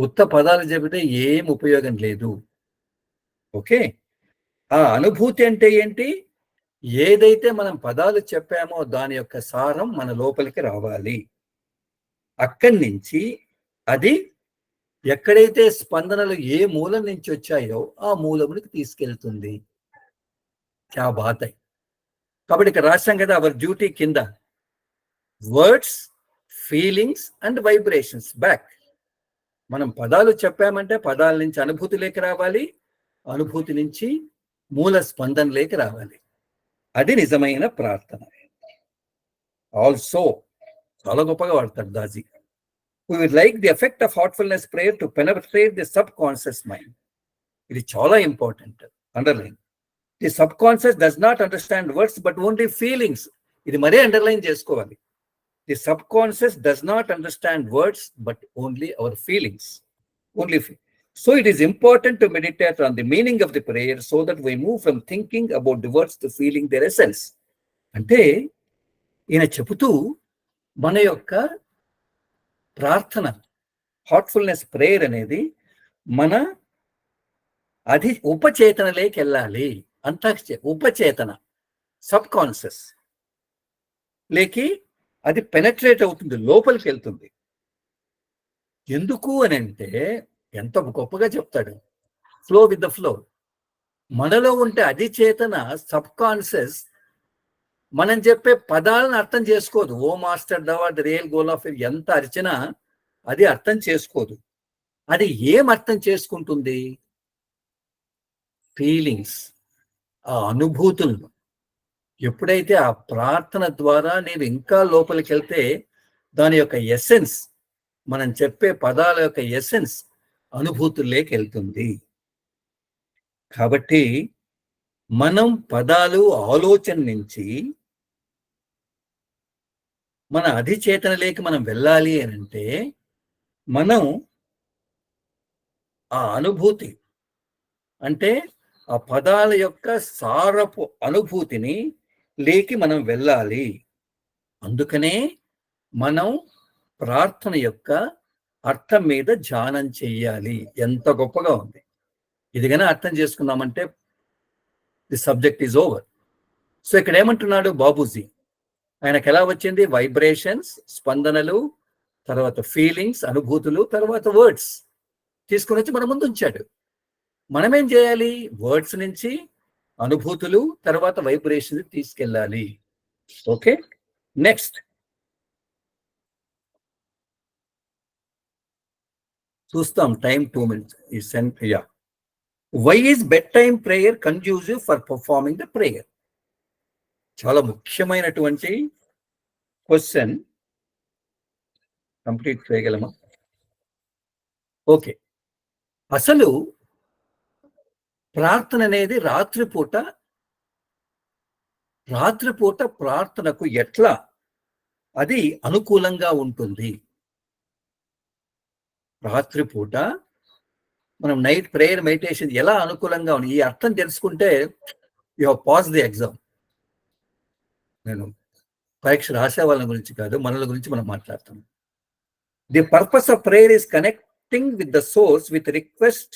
ఉత్త పదాలు చెబితే ఏం ఉపయోగం లేదు. ఓకే, ఆ అనుభూతి అంటే ఏంటి? ఏదైతే మనం పదాలు చెప్పామో దాని యొక్క సారం మన లోపలికి రావాలి. అక్కడి నుంచి అది ఎక్కడైతే స్పందనలు ఏ మూలం నుంచి వచ్చాయో ఆ మూలమునికి తీసుకెళ్తుంది. క్యా బాత్ హై. కాబట్టి ఇక్కడ రాశాం కదా, అవర్ డ్యూటీ కింద words, feelings and vibrations back. మనం పదాలు చెప్పామంటే పదాల నుంచి అనుభూతిలోకి రావాలి, అనుభూతి నుంచి మూల స్పందనలోకి రావాలి. అది నిజమైన ప్రార్థన. ఆల్సో చాలా గొప్పగా వాడతాడు Daaji. We would like the effect of heartfulness prayer to penetrate the subconscious mind. ఇది చాలా important, underline. The subconscious does not understand words but only feelings. ఇది మరీ అండర్లైన్ చేసుకోవాలి. The subconscious does not understand words but only our feelings. So it is important to meditate on the meaning of the prayer so that we move from thinking about the words to feeling their essence. అంటే ఈయన చెబుతూ మన యొక్క ప్రార్థన, Heartfulness prayer అనేది మన ఉపచేతనలోకి వెళ్ళాలి. అంతా ఉపచేతన, సబ్ కాన్షియస్ లేకి అది పెనట్రేట్ అవుతుంది, లోపలికి వెళ్తుంది. ఎందుకు అని అంటే ఎంత గొప్పగా చెప్తాడు, ఫ్లో విత్ ద ఫ్లో. మనలో ఉంటే అది చేతన, సబ్ కాన్షియస్ మనం చెప్పే పదాలను అర్థం చేసుకోదు. O master the real goal of ఎంత అర్చన అది అర్థం చేసుకోదు. అది ఏం అర్థం చేసుకుంటుంది? ఫీలింగ్స్, ఆ అనుభూతులను. ఎప్పుడైతే ఆ ప్రార్థన ద్వారా నేను ఇంకా లోపలికి వెళ్తే దాని యొక్క ఎసెన్స్, మనం చెప్పే పదాల యొక్క ఎసెన్స్ అనుభూతుల్లోకి వెళ్తుంది. కాబట్టి మనం పదాలు ఆలోచన నుంచి మన అధిచేతనలోకి మనం వెళ్ళాలి అని అంటే మనం ఆ అనుభూతి అంటే ఆ పదాల యొక్క సారపు అనుభూతిని లేకి మనం వెళ్ళాలి. అందుకనే మనం ప్రార్థన యొక్క అర్థం మీద ధ్యానం చెయ్యాలి. ఎంత గొప్పగా ఉంది. ఇది కన్నా అర్థం చేసుకున్నామంటే the subject is over. So ఇక్కడ ఏమంటున్నాడు బాబూజీ? ఆయనకు ఎలా వచ్చింది? వైబ్రేషన్స్, స్పందనలు, తర్వాత ఫీలింగ్స్, అనుభూతులు, తర్వాత వర్డ్స్ తీసుకుని వచ్చి మన ముందు ఉంచాడు. మనమేం చేయాలి? వర్డ్స్ నుంచి అనుభూతులు, తర్వాత వైబ్రేషన్ తీసుకెళ్ళాలి. ఓకే, నెక్స్ట్ చూస్తాం. Time 2 minutes. Why is bed time prayer conducive for performing the prayer? చాలా ముఖ్యమైనటువంటి క్వశ్చన్. కంప్లీట్ చేయగలమా? ఓకే, అసలు ప్రార్థన అనేది రాత్రిపూట ప్రార్థనకు ఎట్లా అది అనుకూలంగా ఉంటుంది? రాత్రిపూట మనం నైట్ ప్రేయర్ మెడిటేషన్ ఎలా అనుకూలంగా ఉంది, ఈ అర్థం తెలుసుకుంటే you have pass the exam. నేను పరీక్ష రాసే వాళ్ళ గురించి కాదు, మనల గురించి మనం మాట్లాడుతాం. The purpose of prayer is connecting with the source with request,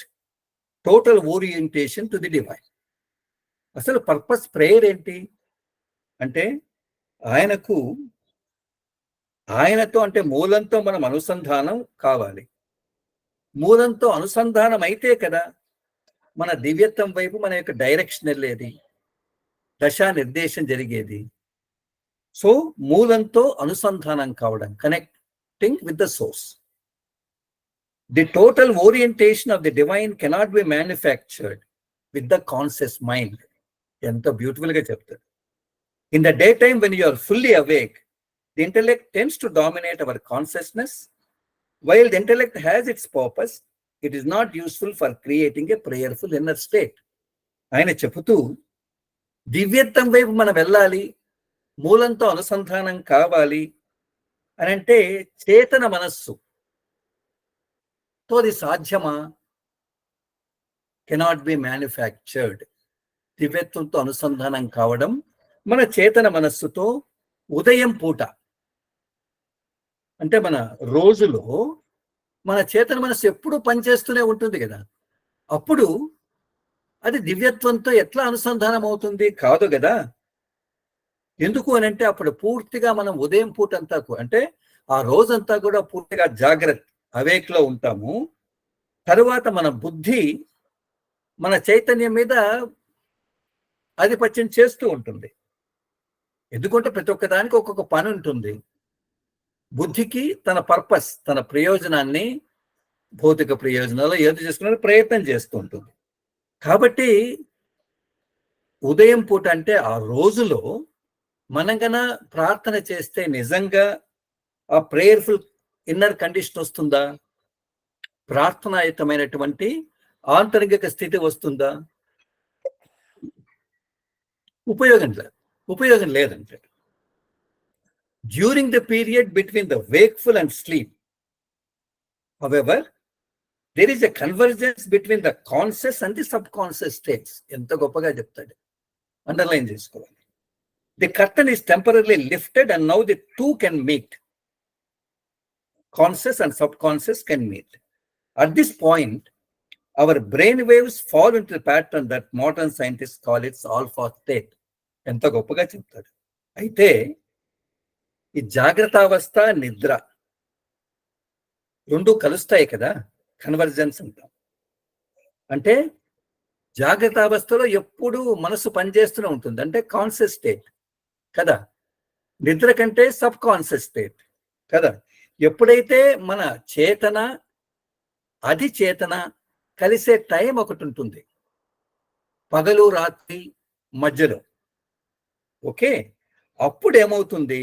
total orientation to the divine. అసలు పర్పస్ ప్రేయర్ ఏంటి అంటే ఆయనతో అంటే మూలంతో మనం అనుసంధానం కావాలి. మూలంతో అనుసంధానం అయితే కదా మన దివ్యత్వం వైపు మన యొక్క డైరెక్షన్ వెళ్ళేది, దశా నిర్దేశం జరిగేది. సో మూలంతో అనుసంధానం కావడం, connecting with the source. The total orientation of the divine cannot be manufactured with the conscious mind. ఎంత బ్యూటిఫుల్ గా చెప్తారు. In the day time when you are fully awake, the intellect tends to dominate our consciousness. While the intellect has its purpose, it is not useful for creating a prayerful inner state. ఆయన చెబుతూ దివ్యత్వం వైపు మనం వెళ్ళాలి, మూలంతో అనుసంధానం కావాలి అని అంటే చేతన మనస్సు తో అది సాధ్యమా? Cannot be manufactured. దివ్యత్వంతో అనుసంధానం కావడం మన చేతన మనస్సుతో ఉదయం పూట, అంటే మన రోజులో మన చేతన మనస్సు ఎప్పుడూ పనిచేస్తూనే ఉంటుంది కదా. అప్పుడు అది దివ్యత్వంతో ఎట్లా అనుసంధానం అవుతుంది? కాదు కదా. ఎందుకు అని అంటే అప్పుడు పూర్తిగా మనం ఉదయం పూట అంతా అంటే ఆ రోజంతా కూడా పూర్తిగా జాగ్రత్త అవేక్లో ఉంటాము. తరువాత మన బుద్ధి మన చైతన్యం మీద ఆధిపత్యం చేస్తూ ఉంటుంది. ఎందుకంటే ప్రతి ఒక్క దానికి ఒక్కొక్క పని ఉంటుంది. బుద్ధికి తన పర్పస్, తన ప్రయోజనాన్ని, భౌతిక ప్రయోజనాలు ఏది చేసుకునే ప్రయత్నం చేస్తూ ఉంటుంది. కాబట్టి ఉదయం పూట అంటే ఆ రోజులో మనం గన ప్రార్థన చేస్తే నిజంగా ఆ ప్రేయర్ఫుల్ ఇన్నర్ కండిషన్ వస్తుందా? ప్రార్థనాయుతమైనటువంటి ఆంతరిక స్థితి వస్తుందా? ఉపయోగం లేదంటే. During the period between the wakeful and sleep, however, there is a convergence between the conscious and the subconscious states. ఎంత గొప్పగా చెప్తాడు, అండర్లైన్ చేసుకోవాలి. The curtain is temporarily lifted and now the two can meet. Conscious and subconscious can meet. At this point, our brain waves fall into the pattern that modern scientists call it alpha state. ఎంత గొప్పగా చెప్తాడు. అయితే ఈ జాగ్రత్త అవస్థ, నిద్ర రెండు కలుస్తాయి కదా, కన్వర్జెన్స్ అంటాం. అంటే జాగ్రత్త అవస్థలో ఎప్పుడూ మనసు పనిచేస్తూనే ఉంటుంది, అంటే కాన్షియస్ స్టేట్ కదా. నిద్ర కంటే సబ్ కాన్షియస్ స్టేట్ కదా. ఎప్పుడైతే మన చేతన అధిచేతన కలిసే టైం ఒకటి ఉంటుంది, పగలు రాత్రి మధ్యలో. ఓకే, అప్పుడు ఏమవుతుంది?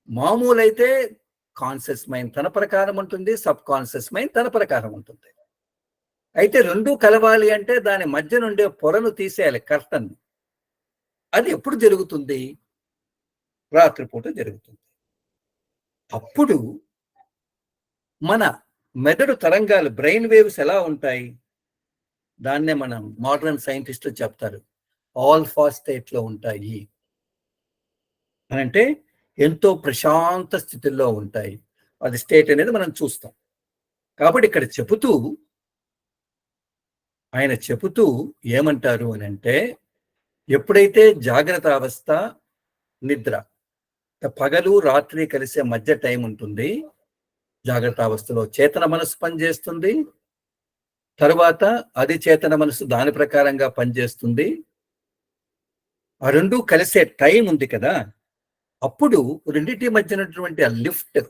మామూలైతే కాన్షియస్ మైండ్ తన ప్రకారం ఉంటుంది, సబ్ కాన్షియస్ మైండ్ తన ప్రకారం ఉంటుంది. అయితే రెండు కలవాలి అంటే దాని మధ్య నుండే పొరను తీసేయాలి, కర్టన్. అది ఎప్పుడు జరుగుతుంది? రాత్రిపూట జరుగుతుంది. అప్పుడు మన మెదడు తరంగాలు, బ్రెయిన్ వేవ్స్ ఎలా ఉంటాయి? దాన్నే మనం మోడర్న్ సైంటిస్టులు చెప్తారు ఆల్ఫా స్టేట్ లో ఉంటాయి అని. అంటే ఎంతో ప్రశాంత స్థితిలో ఉంటాయి. అది స్టేట్ అనేది మనం చూస్తాం. కాబట్టి ఇక్కడ ఆయన చెబుతూ ఏమంటారు అని అంటే, ఎప్పుడైతే జాగ్రత్త అవస్థ, నిద్ర, పగలు రాత్రి కలిసే మధ్య టైం ఉంటుంది, జాగ్రత్త అవస్థలో చేతన మనసు పనిచేస్తుంది, తరువాత అది చేతన మనసు దాని ప్రకారంగా పనిచేస్తుంది. ఆ రెండు కలిసే టైం ఉంది కదా. అప్పుడు రెండింటి మధ్య ఉన్నటువంటి ఆ లిఫ్ట్,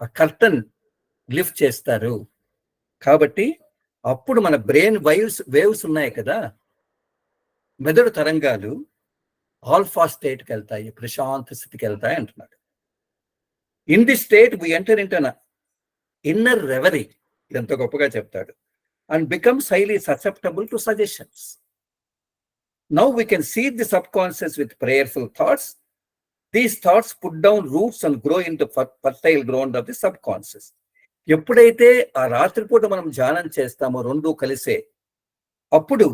ఆ కర్టన్ లిఫ్ట్ చేస్తారు. కాబట్టి అప్పుడు మన బ్రెయిన్ వేవ్స్ ఉన్నాయి కదా, మెదడు తరంగాలు ఆల్ఫా స్టేట్కి వెళ్తాయి, ప్రశాంత స్థితికి వెళ్తాయి అంటున్నాడు. In the state we enter into inner reverie, ఎంత గొప్పగా చెప్తాడు. And becomes highly susceptible to suggestions. Now we can see the subconscious with prayerful thoughts. These thoughts put down roots and grow into fertile ground of the subconscious. ఎప్పుడైతే ఆ రాత్రిపూట మనం ధ్యానం చేస్తామో రెండు కలిసే, అప్పుడు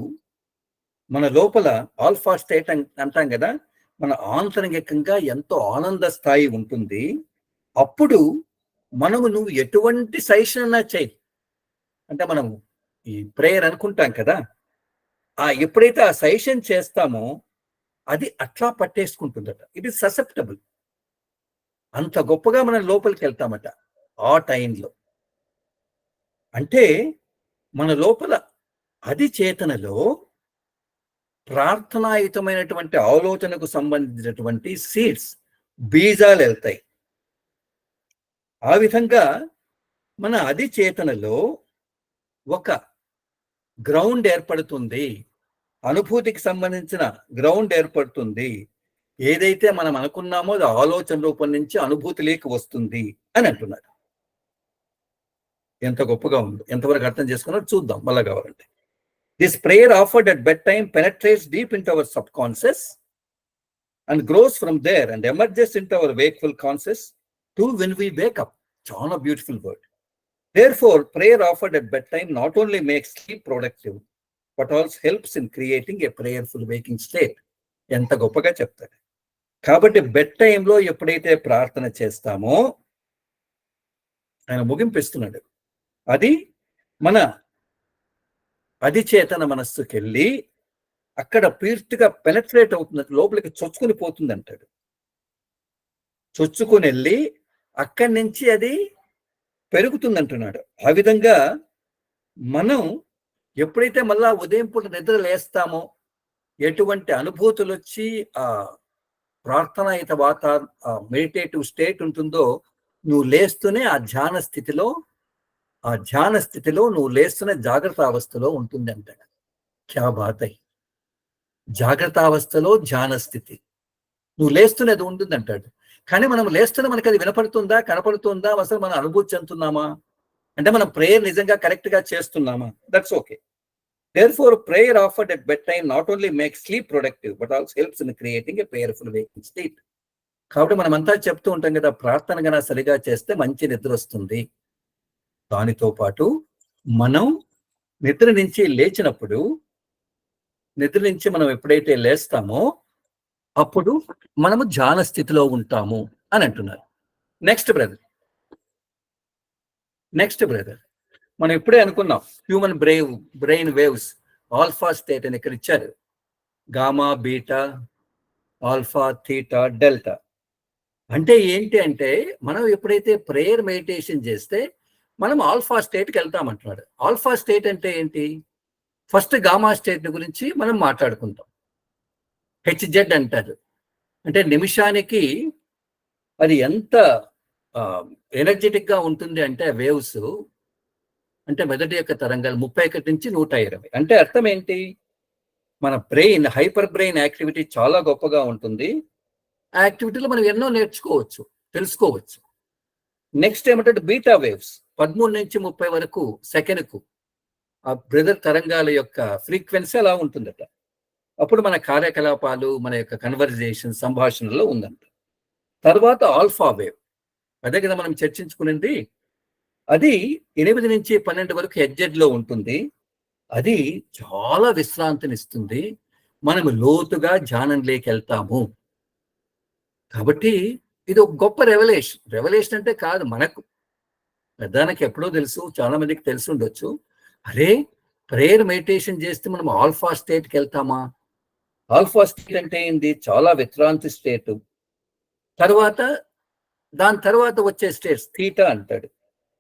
మన లోపల ఆల్ఫా స్టేట్ అంటాం కదా, మన ఆంతరికంగా ఎంతో ఆనంద స్థాయి ఉంటుంది. అప్పుడు నువ్వు ఎటువంటి సజెషన్ అన్నా చేయి, అంటే మనం ఈ ప్రేయర్ అనుకుంటాం కదా, ఎప్పుడైతే ఆ సజెషన్ చేస్తామో అది అట్లా పట్టేసుకుంటుందట. ఇది ససెప్టబుల్. అంత గొప్పగా మనం లోపలికి వెళ్తామట ఆ టైంలో. అంటే మన లోపల అది చేతనలో ప్రార్థనాయుతమైనటువంటి ఆలోచనకు సంబంధించినటువంటి సీడ్స్, బీజాలు వెళ్తాయి. ఆ విధంగా మన అది చేతనలో ఒక గ్రౌండ్ ఏర్పడుతుంది, అనుభూతికి సంబంధించిన గ్రౌండ్ ఏర్పడుతుంది. ఏదైతే మనం అనుకున్నామో అది ఆలోచన రూపం నుంచి అనుభూతిలోకి వస్తుంది అని అంటున్నాడు. ఎంత గొప్పగా ఉంది, ఎంతవరకు అర్థం చేసుకున్నారో చూద్దాం మళ్ళా కావాలంటే. This prayer offered at bedtime penetrates deep into our subconscious and grows from there and emerges into our wakeful conscious till when we wake up. చాలా beautiful word. Therefore, prayer offered at bedtime not only makes sleep productive, but also helps in creating a prayerful waking state. ఎంత గొప్పగా చెప్తాడు. కాబట్టి bed టైంలో ఎప్పుడైతే ప్రార్థన చేస్తామో ఆయన ముగింపిస్తున్నాడు, అది మన అధిచేతన మనస్సుకి వెళ్ళి అక్కడ పూర్తిగా పెనట్రేట్ అవుతుంది, లోపలికి చొచ్చుకొని పోతుంది అంటాడు. చొచ్చుకొని వెళ్ళి అక్కడి నుంచి అది పెరుగుతుంది అంటున్నాడు. ఆ విధంగా మనం ఎప్పుడైతే మళ్ళా ఉదయం పూట నిద్ర లేస్తామో ఎటువంటి అనుభూతులు వచ్చి ఆ ప్రార్థనాయుత వాతావరణ మెడిటేటివ్ స్టేట్ ఉంటుందో, నువ్వు లేస్తూనే ఆ ధ్యాన స్థితిలో నువ్వు లేస్తున్న జాగ్రత్త అవస్థలో ఉంటుంది అంటాడు. క్యా బాత్ అయ్యి, జాగ్రత్త అవస్థలో ధ్యాన స్థితి, నువ్వు లేస్తున్నది ఉంటుంది అంటాడు. కానీ మనం లేస్తున్న మనకి అది వినపడుతుందా, కనపడుతుందా, అసలు మనం అనుభూతి చెందుతున్నామా, అంటే మనం ప్రేయర్ నిజంగా కరెక్ట్ గా చేస్తున్నామా? That's okay. Therefore, prayer offered at bedtime not only makes sleep productive, but also helps in creating a prayerful waking state. కాబట్టి మనమంతా చెప్తూ ఉంటాం కదా, ప్రార్థన గన సరిగా చేస్తే మంచి నిద్ర వస్తుంది. దానితో పాటు మనం నిద్ర నుంచి మనం ఎప్పుడైతే లేస్తామో అప్పుడు మనము ధ్యాన స్థితిలో ఉంటాము అని అంటున్నారు. నెక్స్ట్ బ్రదర్ మనం ఇప్పుడే అనుకున్నాం, human brain waves alpha state అని ఇక్కడ ఇచ్చారు. Gamma, beta, alpha, theta, delta. అంటే ఏంటి అంటే మనం ఎప్పుడైతే ప్రేయర్ మెడిటేషన్ చేస్తే మనం ఆల్ఫా స్టేట్కి వెళ్తామంటున్నాడు. ఆల్ఫా స్టేట్ అంటే ఏంటి? ఫస్ట్ గామా స్టేట్ గురించి మనం మాట్లాడుకుంటాం. హెచ్జెడ్ అంటారు. అంటే నిమిషానికి అది ఎంత ఎనర్జెటిక్ గా ఉంటుంది అంటే వేవ్స్, అంటే మెదడు యొక్క తరంగాలు 31 నుంచి 120. అంటే అర్థం ఏంటి? మన బ్రెయిన్, హైపర్ బ్రెయిన్ యాక్టివిటీ చాలా గొప్పగా ఉంటుంది. ఆ యాక్టివిటీలో మనం ఎన్నో నేర్చుకోవచ్చు, తెలుసుకోవచ్చు. నెక్స్ట్ ఏమంటే బీటా వేవ్స్ 13 నుంచి 30 వరకు సెకండ్కు ఆ బ్రెదర్ తరంగాల యొక్క ఫ్రీక్వెన్సీ అలా ఉంటుందట. అప్పుడు మన కార్యకలాపాలు, మన యొక్క కన్వర్జేషన్, సంభాషణలో ఉందంట. తర్వాత ఆల్ఫా వేవ్, అదే కదా మనం చర్చించుకునేది. అది 8 నుంచి 12 వరకు హెడ్జెడ్లో ఉంటుంది. అది చాలా విశ్రాంతినిస్తుంది. మనం లోతుగా ధ్యానంలోకి వెళ్తాము. కాబట్టి ఇది ఒక గొప్ప రెవల్యూషన్ అంటే కాదు, మనకు పెద్దానికి ఎప్పుడో తెలుసు, చాలా మందికి తెలిసి ఉండొచ్చు. అరే, ప్రేయర్ మెడిటేషన్ చేస్తే మనం ఆల్ఫా స్టేట్కి వెళ్తామా? ఆల్ఫా స్టేట్ అంటే ఏంది? చాలా విశ్రాంతి స్టేట్. దాని తర్వాత వచ్చే స్టేట్స్ థీటా అంటాడు.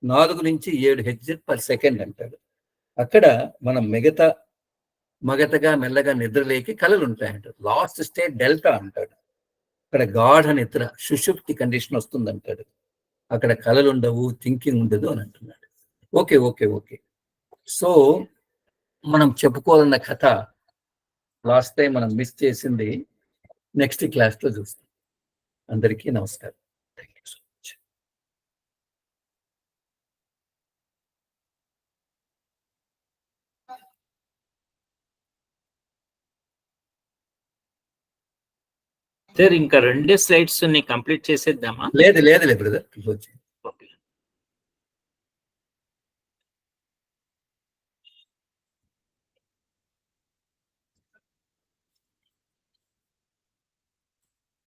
4 నుంచి 7 హెడ్జెడ్ పర్ సెకండ్ అంటాడు. అక్కడ మనం మగతగా మెల్లగా నిద్రలేకి కళలు ఉంటాయంటాడు. లాస్ట్ స్టేట్ డెల్టా అంటాడు. అక్కడ గాఢ నిద్ర, సుషుప్తి కండిషన్ వస్తుంది అంటాడు. అక్కడ కళలు ఉండవు, థింకింగ్ ఉండదు అని అంటున్నాడు. ఓకే. సో మనం చెప్పుకోవాలన్న కథ లాస్ట్ టైం మనం మిస్ చేసింది నెక్స్ట్ క్లాస్లో చూస్తాం. అందరికీ నమస్కారం. Thank you so much. Sir ఇంకా 2 స్లైడ్స్ కంప్లీట్ చేసేద్దామా? లేదు బ్రదర్.